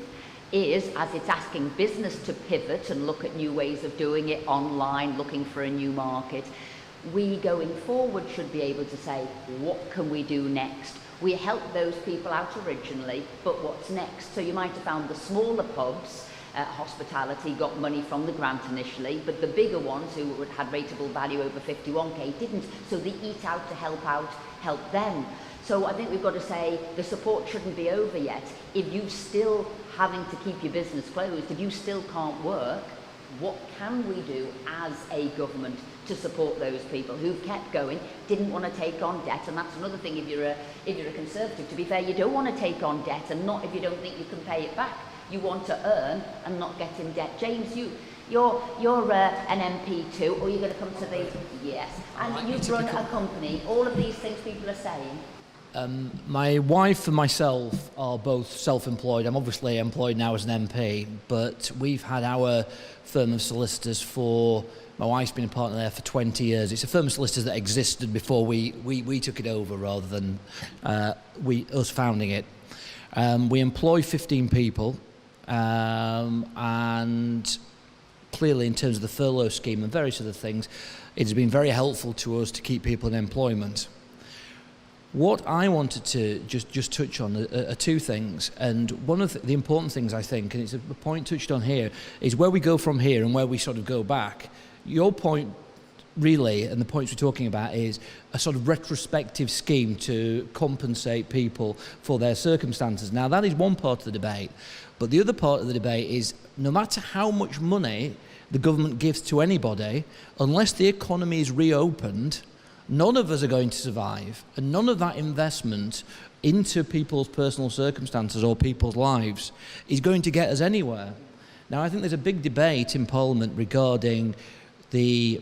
is, as it's asking business to pivot and look at new ways of doing it online, looking for a new market, we going forward should be able to say, what can we do next? We helped those people out originally, but what's next? So you might have found the smaller pubs, hospitality, got money from the grant initially, but the bigger ones who had rateable value over 51k didn't, so the Eat Out to help them. So I think we've got to say the support shouldn't be over yet. If you still having to keep your business closed, if you still can't work, what can we do as a government to support those people who've kept going, didn't want to take on debt? And that's another thing, if you're a Conservative, to be fair, you don't want to take on debt, and not if you don't think you can pay it back. You want to earn and not get in debt. James, you're an MP too, or you're going to come to the... Yes. And you've run a company. All of these things people are saying. My wife and myself are both self-employed. I'm obviously employed now as an MP, but we've had our firm of solicitors for... My wife's been a partner there for 20 years. It's a firm of solicitors that existed before we took it over, rather than us founding it. We employ 15 people, and clearly in terms of the furlough scheme and various other things, it has been very helpful to us to keep people in employment. What I wanted to just touch on are two things, and one of the important things, I think, and it's a point touched on here, is where we go from here and where we sort of go back. Your point, really, and the points we're talking about, is a sort of retrospective scheme to compensate people for their circumstances. Now, that is one part of the debate, but the other part of the debate is no matter how much money the government gives to anybody, unless the economy is reopened, none of us are going to survive, and none of that investment into people's personal circumstances or people's lives is going to get us anywhere. Now, I think there's a big debate in Parliament regarding the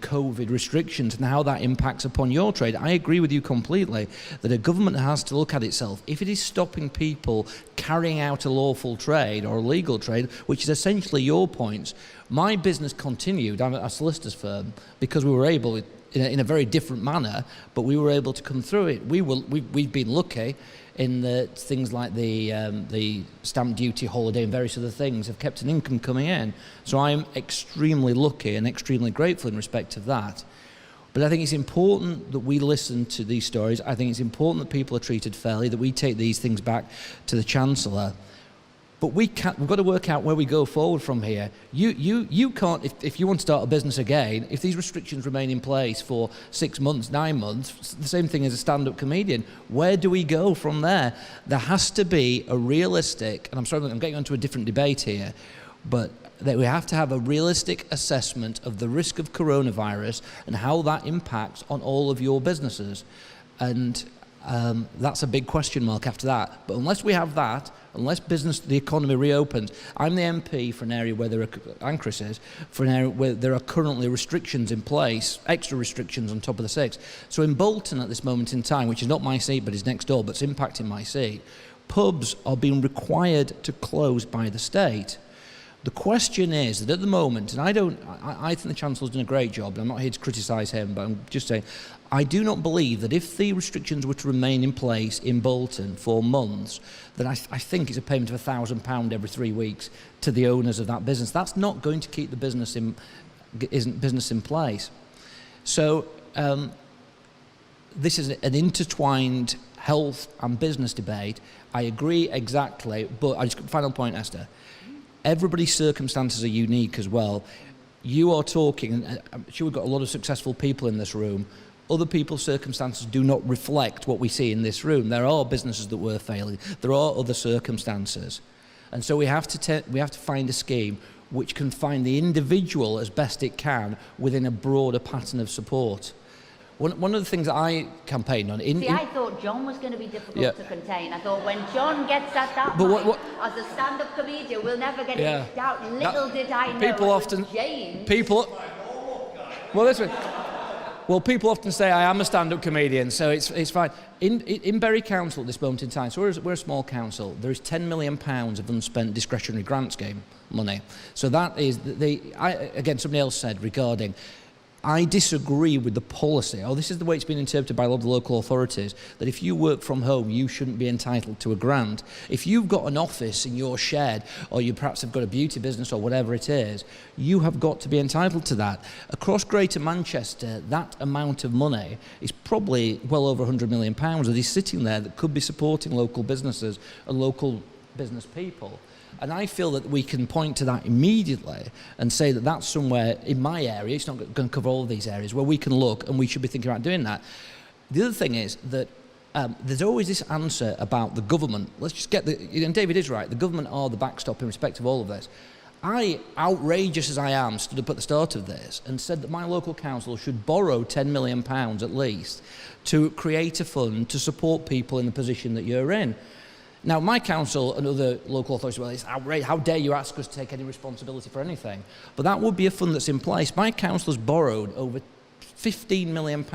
COVID restrictions and how that impacts upon your trade. I agree with you completely that a government has to look at itself. If it is stopping people carrying out a lawful trade or a legal trade, which is essentially your points, my business continued. I'm a solicitor's firm because we were able, in a very different manner, but we were able to come through it. We've been lucky in that things like the stamp duty holiday and various other things have kept an income coming in. So I'm extremely lucky and extremely grateful in respect of that. But I think it's important that we listen to these stories. I think it's important that people are treated fairly, that we take these things back to the Chancellor. But we've got to work out where we go forward from here. You can't, if you want to start a business again, if these restrictions remain in place for 6 months, 9 months, the same thing as a stand-up comedian, where do we go from there? There has to be a realistic, and I'm sorry, I'm getting onto a different debate here, but that we have to have a realistic assessment of the risk of coronavirus and how that impacts on all of your businesses. And that's a big question mark after that. But unless we have that, unless the economy reopens, I'm the MP for an area where there are, and Chris is, for an area where there are currently restrictions in place, extra restrictions on top of the 6. So in Bolton at this moment in time, which is not my seat but is next door, but it's impacting my seat, pubs are being required to close by the state. The question is that at the moment, and I think the Chancellor's done a great job, and I'm not here to criticise him, but I'm just saying, I do not believe that if the restrictions were to remain in place in Bolton for months, then I think it's a payment of £1,000 every 3 weeks to the owners of that business. That's not going to keep the business in place. So this is an intertwined health and business debate. I agree exactly, but final point, Esther. everybody's circumstances are unique as well. You are talking, and I'm sure we've got a lot of successful people in this room. Other people's circumstances do not reflect what we see in this room. There are businesses that were failing. There are other circumstances. And so we have to find a scheme which can find the individual as best it can within a broader pattern of support. One of the things that I campaigned on... I thought John was going to be difficult to contain. I thought when John gets at that mic, as a stand-up comedian, we'll never get it out. Little did I know people often, James. People often say I am a stand-up comedian, so it's fine. In Bury Council at this moment in time, so we're a small council, there is £10 million of unspent discretionary grant scheme money. So that is, again, somebody else said regarding, I disagree with the policy. This is the way it's been interpreted by a lot of the local authorities, that if you work from home, you shouldn't be entitled to a grant. If you've got an office in your shed, or you perhaps have got a beauty business or whatever it is, you have got to be entitled to that. Across Greater Manchester, that amount of money is probably well over £100 million that is sitting there that could be supporting local businesses and local business people. And I feel that we can point to that immediately and say that that's somewhere in my area, it's not going to cover all of these areas, where we can look and we should be thinking about doing that. The other thing is that there's always this answer about the government. Let's just get and David is right, the government are the backstop in respect of all of this. I, outrageous as I am, stood up at the start of this and said that my local council should borrow £10 million at least to create a fund to support people in the position that you're in. Now, my council and other local authorities, well, it's outrageous. How dare you ask us to take any responsibility for anything? But that would be a fund that's in place. My council has borrowed over £15 million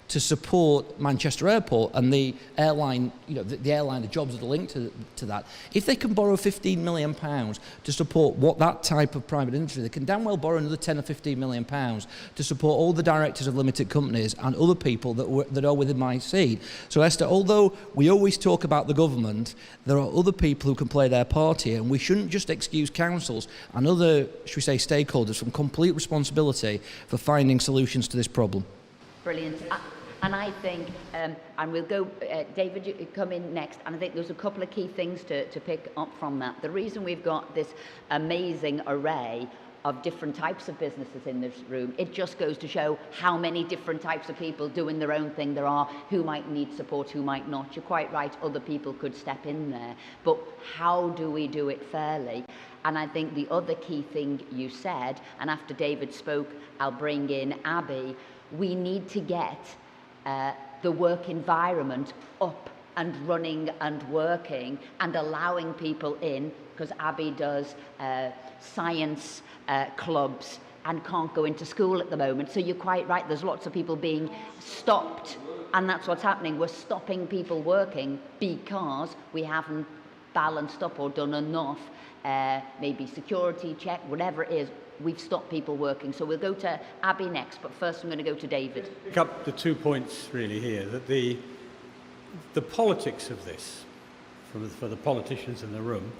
to support Manchester Airport and the airline, the airline, the jobs that are linked to that. If they can borrow £15 million to support what that type of private industry, they can damn well borrow another 10 or £15 million to support all the directors of limited companies and other people that are within my seat. So Esther, although we always talk about the government, there are other people who can play their part here, and we shouldn't just excuse councils and other, should we say, stakeholders from complete responsibility for finding solutions to this problem. Brilliant. And I think, and we'll go, David, you come in next, and I think there's a couple of key things to pick up from that. The reason we've got this amazing array of different types of businesses in this room, it just goes to show how many different types of people doing their own thing there are, who might need support, who might not. You're quite right, other people could step in there. But how do we do it fairly? And I think the other key thing you said, and after David spoke, I'll bring in Abby, we need to get the work environment up and running and working and allowing people in, because Abby does science clubs and can't go into school at the moment. So you're quite right, there's lots of people being stopped, and that's what's happening. We're stopping people working because we haven't balanced up or done enough, maybe security check, whatever it is. We've stopped people working. So we'll go to Abby next, but first I'm going to go to David. Pick up the 2 points really here, that the politics of this, for the politicians in the room,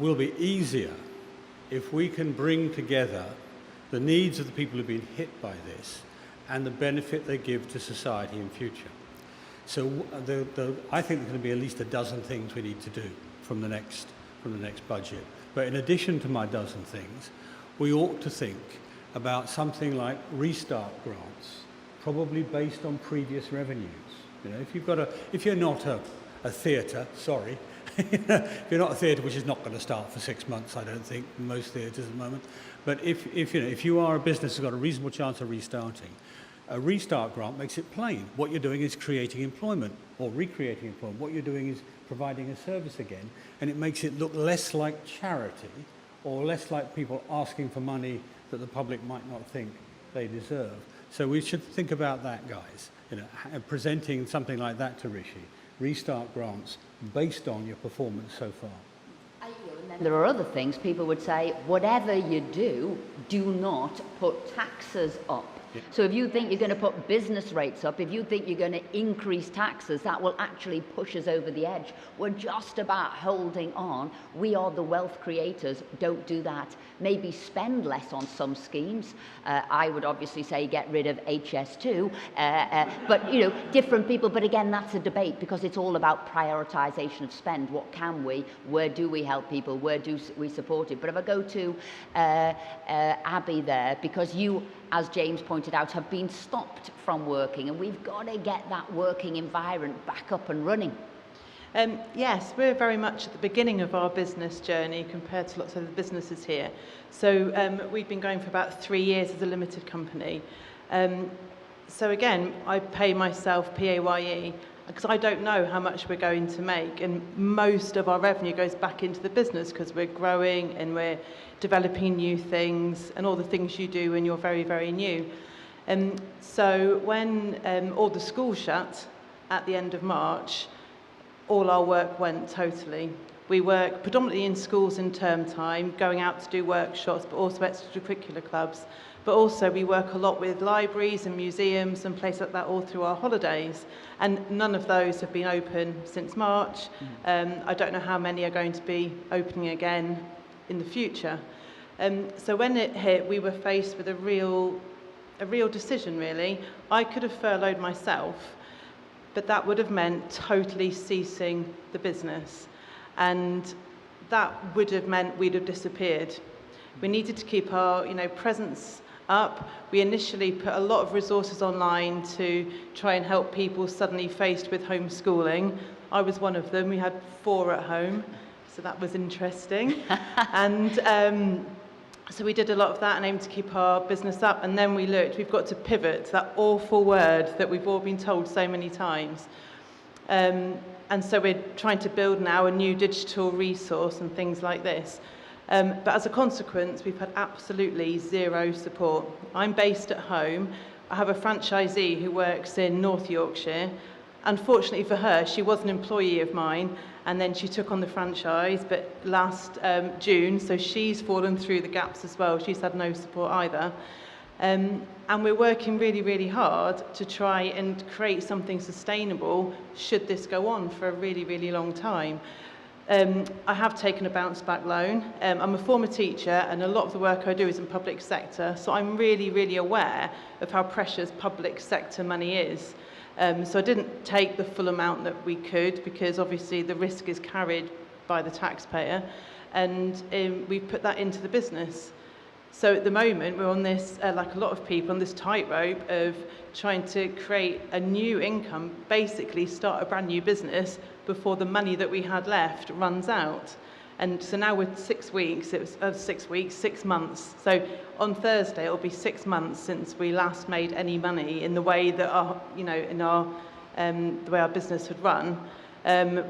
will be easier if we can bring together the needs of the people who've been hit by this and the benefit they give to society in future. So I think there's going to be at least a dozen things we need to do from the next budget. But in addition to my dozen things, we ought to think about something like restart grants, probably based on previous revenues. If you're not a theatre, sorry, if you're not a theatre, which is not going to start for 6 months, I don't think, in most theatres at the moment. But if you are a business that's got a reasonable chance of restarting, a restart grant makes it plain. What you're doing is creating employment or recreating employment. What you're doing is providing a service again, and it makes it look less like charity or less like people asking for money that the public might not think they deserve. So we should think about that, guys. Presenting something like that to Rishi, restart grants based on your performance so far. There are other things people would say, whatever you do, do not put taxes up. So if you think you're going to put business rates up, if you think you're going to increase taxes, that will actually push us over the edge. We're just about holding on. We are the wealth creators. Don't do that. Maybe spend less on some schemes. I would obviously say get rid of HS2, but you know, different people. But again, that's a debate because it's all about prioritisation of spend. What can we? Where do we help people? Where do we support it? But if I go to Abby there, because you, as James pointed out, have been stopped from working, and we've got to get that working environment back up and running. Yes, we're very much at the beginning of our business journey compared to lots of the businesses here. So we've been going for about 3 years as a limited company. So again, I pay myself PAYE because I don't know how much we're going to make, and most of our revenue goes back into the business because we're growing and we're developing new things and all the things you do when you're very, very new. So when all the schools shut at the end of March, all our work went totally. We work predominantly in schools in term time, going out to do workshops, but also extracurricular clubs. But also we work a lot with libraries and museums and places like that all through our holidays. And none of those have been open since March. I don't know how many are going to be opening again in the future. So when it hit, we were faced with a real decision, really. I could have furloughed myself, but that would have meant totally ceasing the business. And that would have meant we'd have disappeared. We needed to keep our, presence up. We initially put a lot of resources online to try and help people suddenly faced with homeschooling. I was one of them. We had 4 at home, so that was interesting. And so we did a lot of that and aimed to keep our business up. And then we looked, we've got to pivot, that awful word that we've all been told so many times. And so we're trying to build now a new digital resource and things like this. But as a consequence, we've had absolutely zero support. I'm based at home. I have a franchisee who works in North Yorkshire. Unfortunately for her, she was an employee of mine, and then she took on the franchise, but last June, so she's fallen through the gaps as well. She's had no support either. And we're working really, really hard to try and create something sustainable should this go on for a really, really long time. I have taken a bounce back loan. I'm a former teacher, and a lot of the work I do is in public sector, so I'm really, really aware of how precious public sector money is. So I didn't take the full amount that we could, because obviously the risk is carried by the taxpayer, and we put that into the business. So at the moment we're on this, like a lot of people, on this tightrope of trying to create a new income, basically start a brand new business before the money that we had left runs out. And so now we're 6 weeks, it was 6 months. So on Thursday, it'll be 6 months since we last made any money in the way that our, in our, the way our business had run.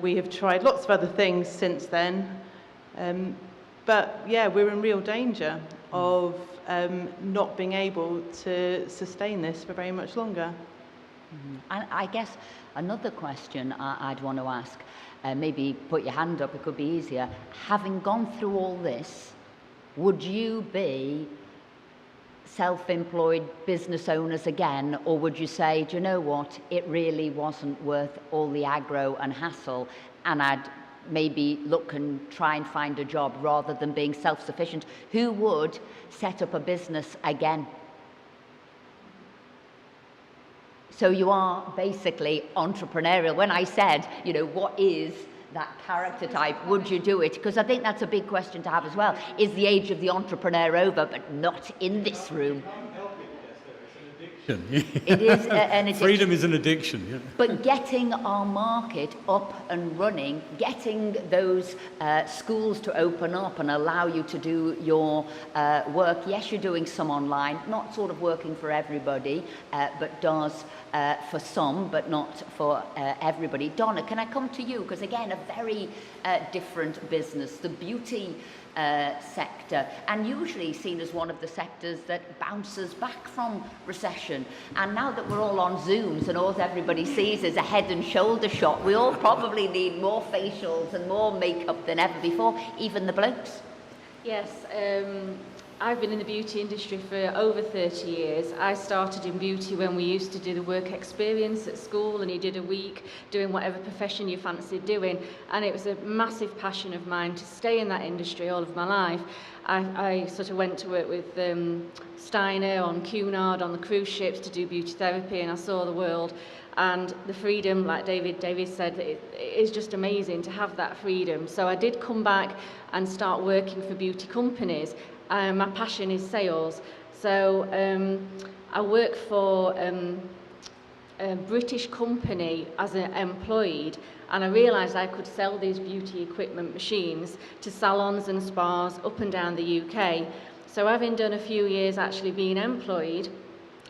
We have tried lots of other things since then. But yeah, we're in real danger of not being able to sustain this for very much longer. And I guess another question I'd want to ask, maybe put your hand up, it could be easier. Having gone through all this, would you be self-employed business owners again, or would you say, do you know what, it really wasn't worth all the aggro and hassle, and I'd maybe look and try and find a job rather than being self-sufficient? Who would set up a business again? So you are basically entrepreneurial. When I said, what is that character type, would you do it? Because I think that's a big question to have as well. Is the age of the entrepreneur over? But not in this room. It is an addiction. Freedom is an addiction. Yeah. But getting our market up and running, getting those schools to open up and allow you to do your work. Yes, you're doing some online, not sort of working for everybody, but does for some, but not for everybody. Donna, can I come to you? Because again, a very different business. The beauty sector, and usually seen as one of the sectors that bounces back from recession. And now that we're all on Zooms and all everybody sees is a head and shoulder shot, we all probably need more facials and more makeup than ever before, even the blokes. Yes, I've been in the beauty industry for over 30 years. I started in beauty when we used to do the work experience at school, and you did a week doing whatever profession you fancied doing, and it was a massive passion of mine to stay in that industry all of my life. I sort of went to work with Steiner on Cunard on the cruise ships to do beauty therapy, and I saw the world. And the freedom, like David said, it is just amazing to have that freedom. So I did come back and start working for beauty companies. My passion is sales. So I work for a British company as an employed, and I realised I could sell these beauty equipment machines to salons and spas up and down the UK. So having done a few years actually being employed,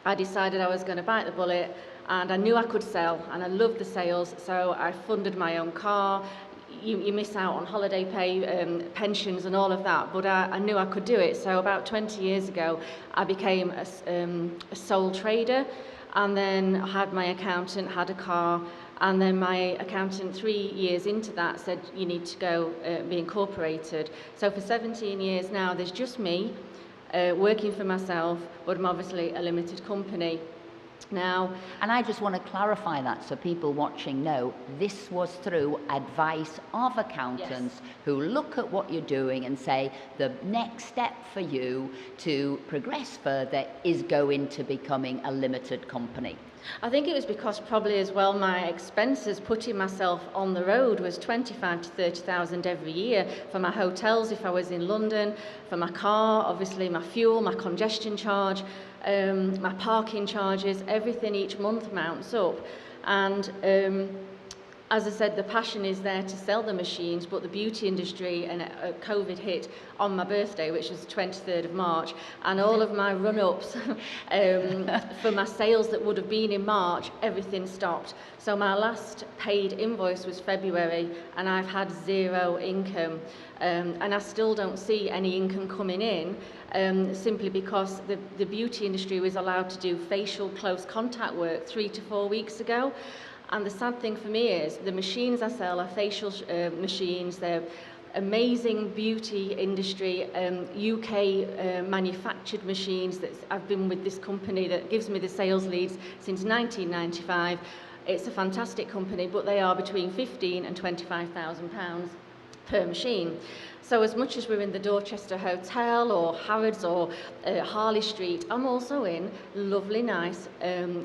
I decided I was going to bite the bullet, and I knew I could sell, and I loved the sales, so I funded my own car. You miss out on holiday pay, pensions and all of that, but I knew I could do it. So about 20 years ago, I became a sole trader, and then I had my accountant, had a car, and then my accountant 3 years into that said, you need to go be incorporated. So for 17 years now, there's just me working for myself, but I'm obviously a limited company. Now, and I just want to clarify that so people watching know, this was through advice of accountants who look at what you're doing and say the next step for you to progress further is going to becoming a limited company. I think it was because probably as well my expenses putting myself on the road was 25 to 30,000 every year for my hotels if I was in London, for my car, obviously my fuel, my congestion charge, my parking charges, everything each month mounts up. And as I said, the passion is there to sell the machines, but the beauty industry and COVID hit on my birthday, which was the 23rd of March, and all of my run-ups for my sales that would have been in March, everything stopped. So my last paid invoice was February, and I've had zero income, and I still don't see any income coming in, simply because the beauty industry was allowed to do facial close contact work 3 to 4 weeks ago. And the sad thing for me is the machines I sell are facial machines. They're amazing beauty industry, UK manufactured machines. That I've been with this company that gives me the sales leads since 1995. It's a fantastic company, but they are between £15,000 and £25,000 per machine. So as much as we're in the Dorchester Hotel or Harrods or Harley Street, I'm also in lovely, nice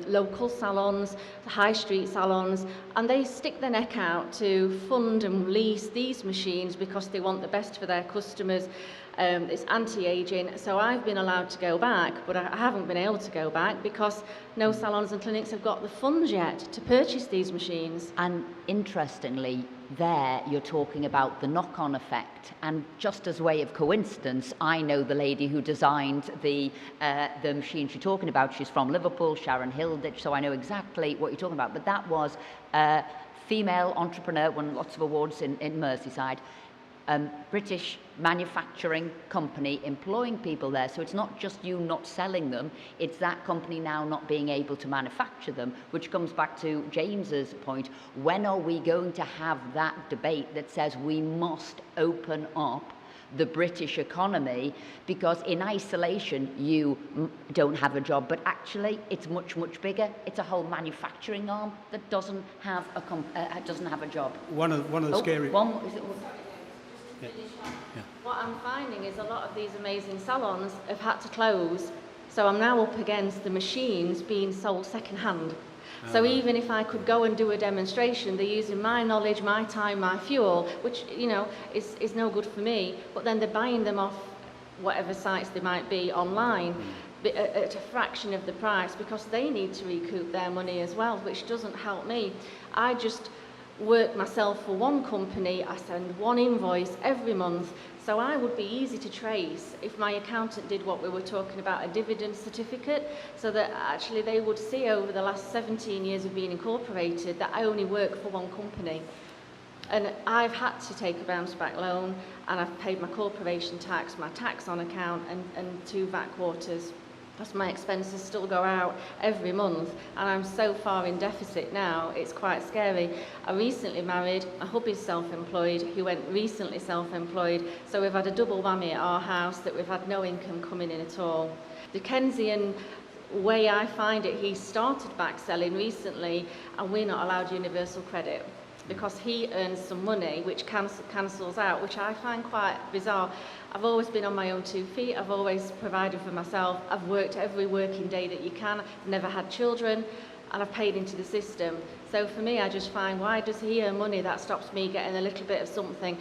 local salons, high street salons, and they stick their neck out to fund and lease these machines because they want the best for their customers. It's anti-aging, so I've been allowed to go back, but I haven't been able to go back because no salons and clinics have got the funds yet to purchase these machines. And interestingly, there you're talking about the knock-on effect, and just as way of coincidence, I know the lady who designed the machine you're talking about. She's from Liverpool, Sharon Hilditch, so I know exactly what you're talking about. But that was a female entrepreneur, won lots of awards in Merseyside. British manufacturing company employing people there, so it's not just you not selling them, it's that company now not being able to manufacture them, which comes back to James's point. When are we going to have that debate that says we must open up the British economy, because in isolation you don't have a job, but actually it's much, much bigger. It's a whole manufacturing arm that doesn't have a job. One of the scary... What I'm finding is a lot of these amazing salons have had to close, so I'm now up against the machines being sold second-hand. So even if I could go and do a demonstration, they're using my knowledge, my time, my fuel, which, you know, is no good for me, but then they're buying them off whatever sites they might be online at a fraction of the price because they need to recoup their money as well, which doesn't help me. I just work myself for one company, I send one invoice every month, so I would be easy to trace if my accountant did what we were talking about, a dividend certificate, so that actually they would see over the last 17 years of being incorporated that I only work for one company. And I've had to take a bounce back loan, and I've paid my corporation tax, my tax on account, and 2 VAT quarters. because my expenses still go out every month, and I'm so far in deficit now, it's quite scary. I recently married, my hubby's self-employed, he went recently self-employed, so we've had a double whammy at our house that we've had no income coming in at all. The Keynesian way I find it, he started back selling recently, and we're not allowed universal credit, because he earns some money which cancels out, which I find quite bizarre. I've always been on my own 2 feet, I've always provided for myself, I've worked every working day that you can, I've never had children, and I've paid into the system. So for me, I just find, why does he earn money that stops me getting a little bit of something?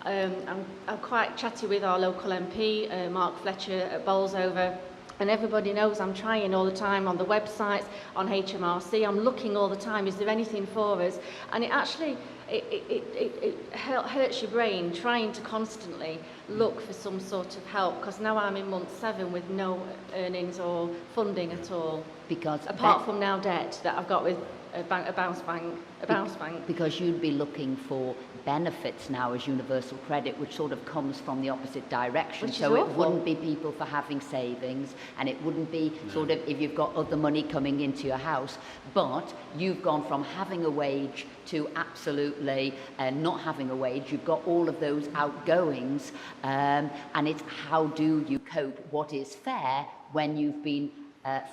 I'm quite chatty with our local MP, Mark Fletcher at Bolsover, and everybody knows I'm trying all the time on the websites, on HMRC, I'm looking all the time, is there anything for us? And it actually, it hurts your brain trying to constantly look for some sort of help, because now I'm in month 7 with no earnings or funding at all. Because apart from now debt that I've got with a bounce bank. Because you'd be looking for benefits now as universal credit, which sort of comes from the opposite direction. Which so is it awful. wouldn't be people for having savings, and it wouldn't be sort of if you've got other money coming into your house. But you've gone from having a wage to absolutely not having a wage. You've got all of those outgoings, and it's how do you cope? What is fair when you've been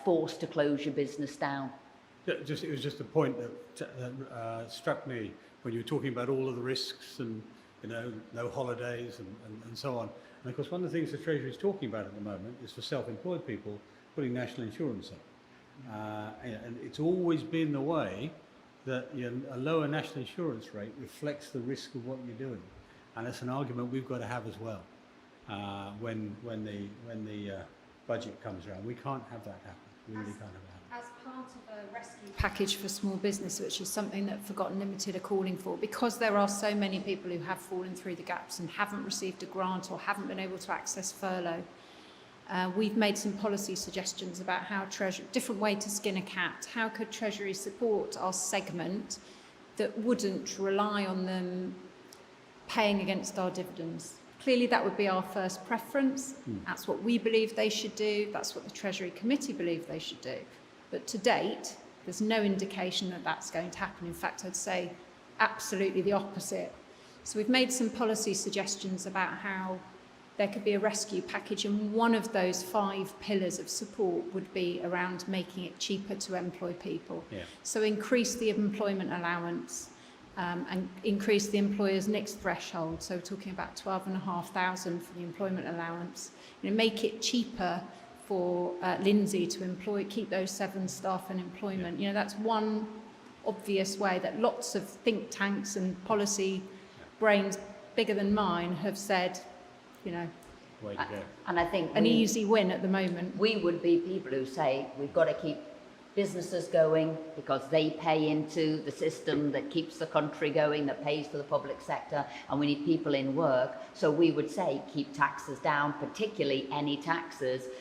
forced to close your business down? It was just a point that struck me when you were talking about all of the risks and, you know, no holidays and so on. And of course, one of the things the Treasury is talking about at the moment is for self-employed people putting national insurance up. And it's always been the way that, you know, a lower national insurance rate reflects the risk of what you're doing. And that's an argument we've got to have as well when the budget comes around. We can't have that happen. We really can't have that happen. As part of a rescue package for small business, which is something that Forgotten Limited are calling for, because there are so many people who have fallen through the gaps and haven't received a grant or haven't been able to access furlough, we've made some policy suggestions about how different way to skin a cat. How could Treasury support our segment that wouldn't rely on them paying against our dividends? Clearly, that would be our first preference. That's what we believe they should do. That's what the Treasury Committee believe they should do. But to date, there's no indication that that's going to happen. In fact, I'd say absolutely the opposite. So we've made some policy suggestions about how there could be a rescue package, and one of those 5 pillars of support would be around making it cheaper to employ people. Yeah. So increase the employment allowance, and increase the employer's next threshold. So we're talking about 12,500 for the employment allowance. You know, make it cheaper for Lindsay to keep those 7 staff in employment. You know, that's one obvious way that lots of think tanks and policy brains bigger than mine have said, you know, way to go. And I think an easy win at the moment. We would be people who say we've got to keep businesses going because they pay into the system that keeps the country going, that pays for the public sector, and we need people in work. So we would say keep taxes down, particularly any taxes that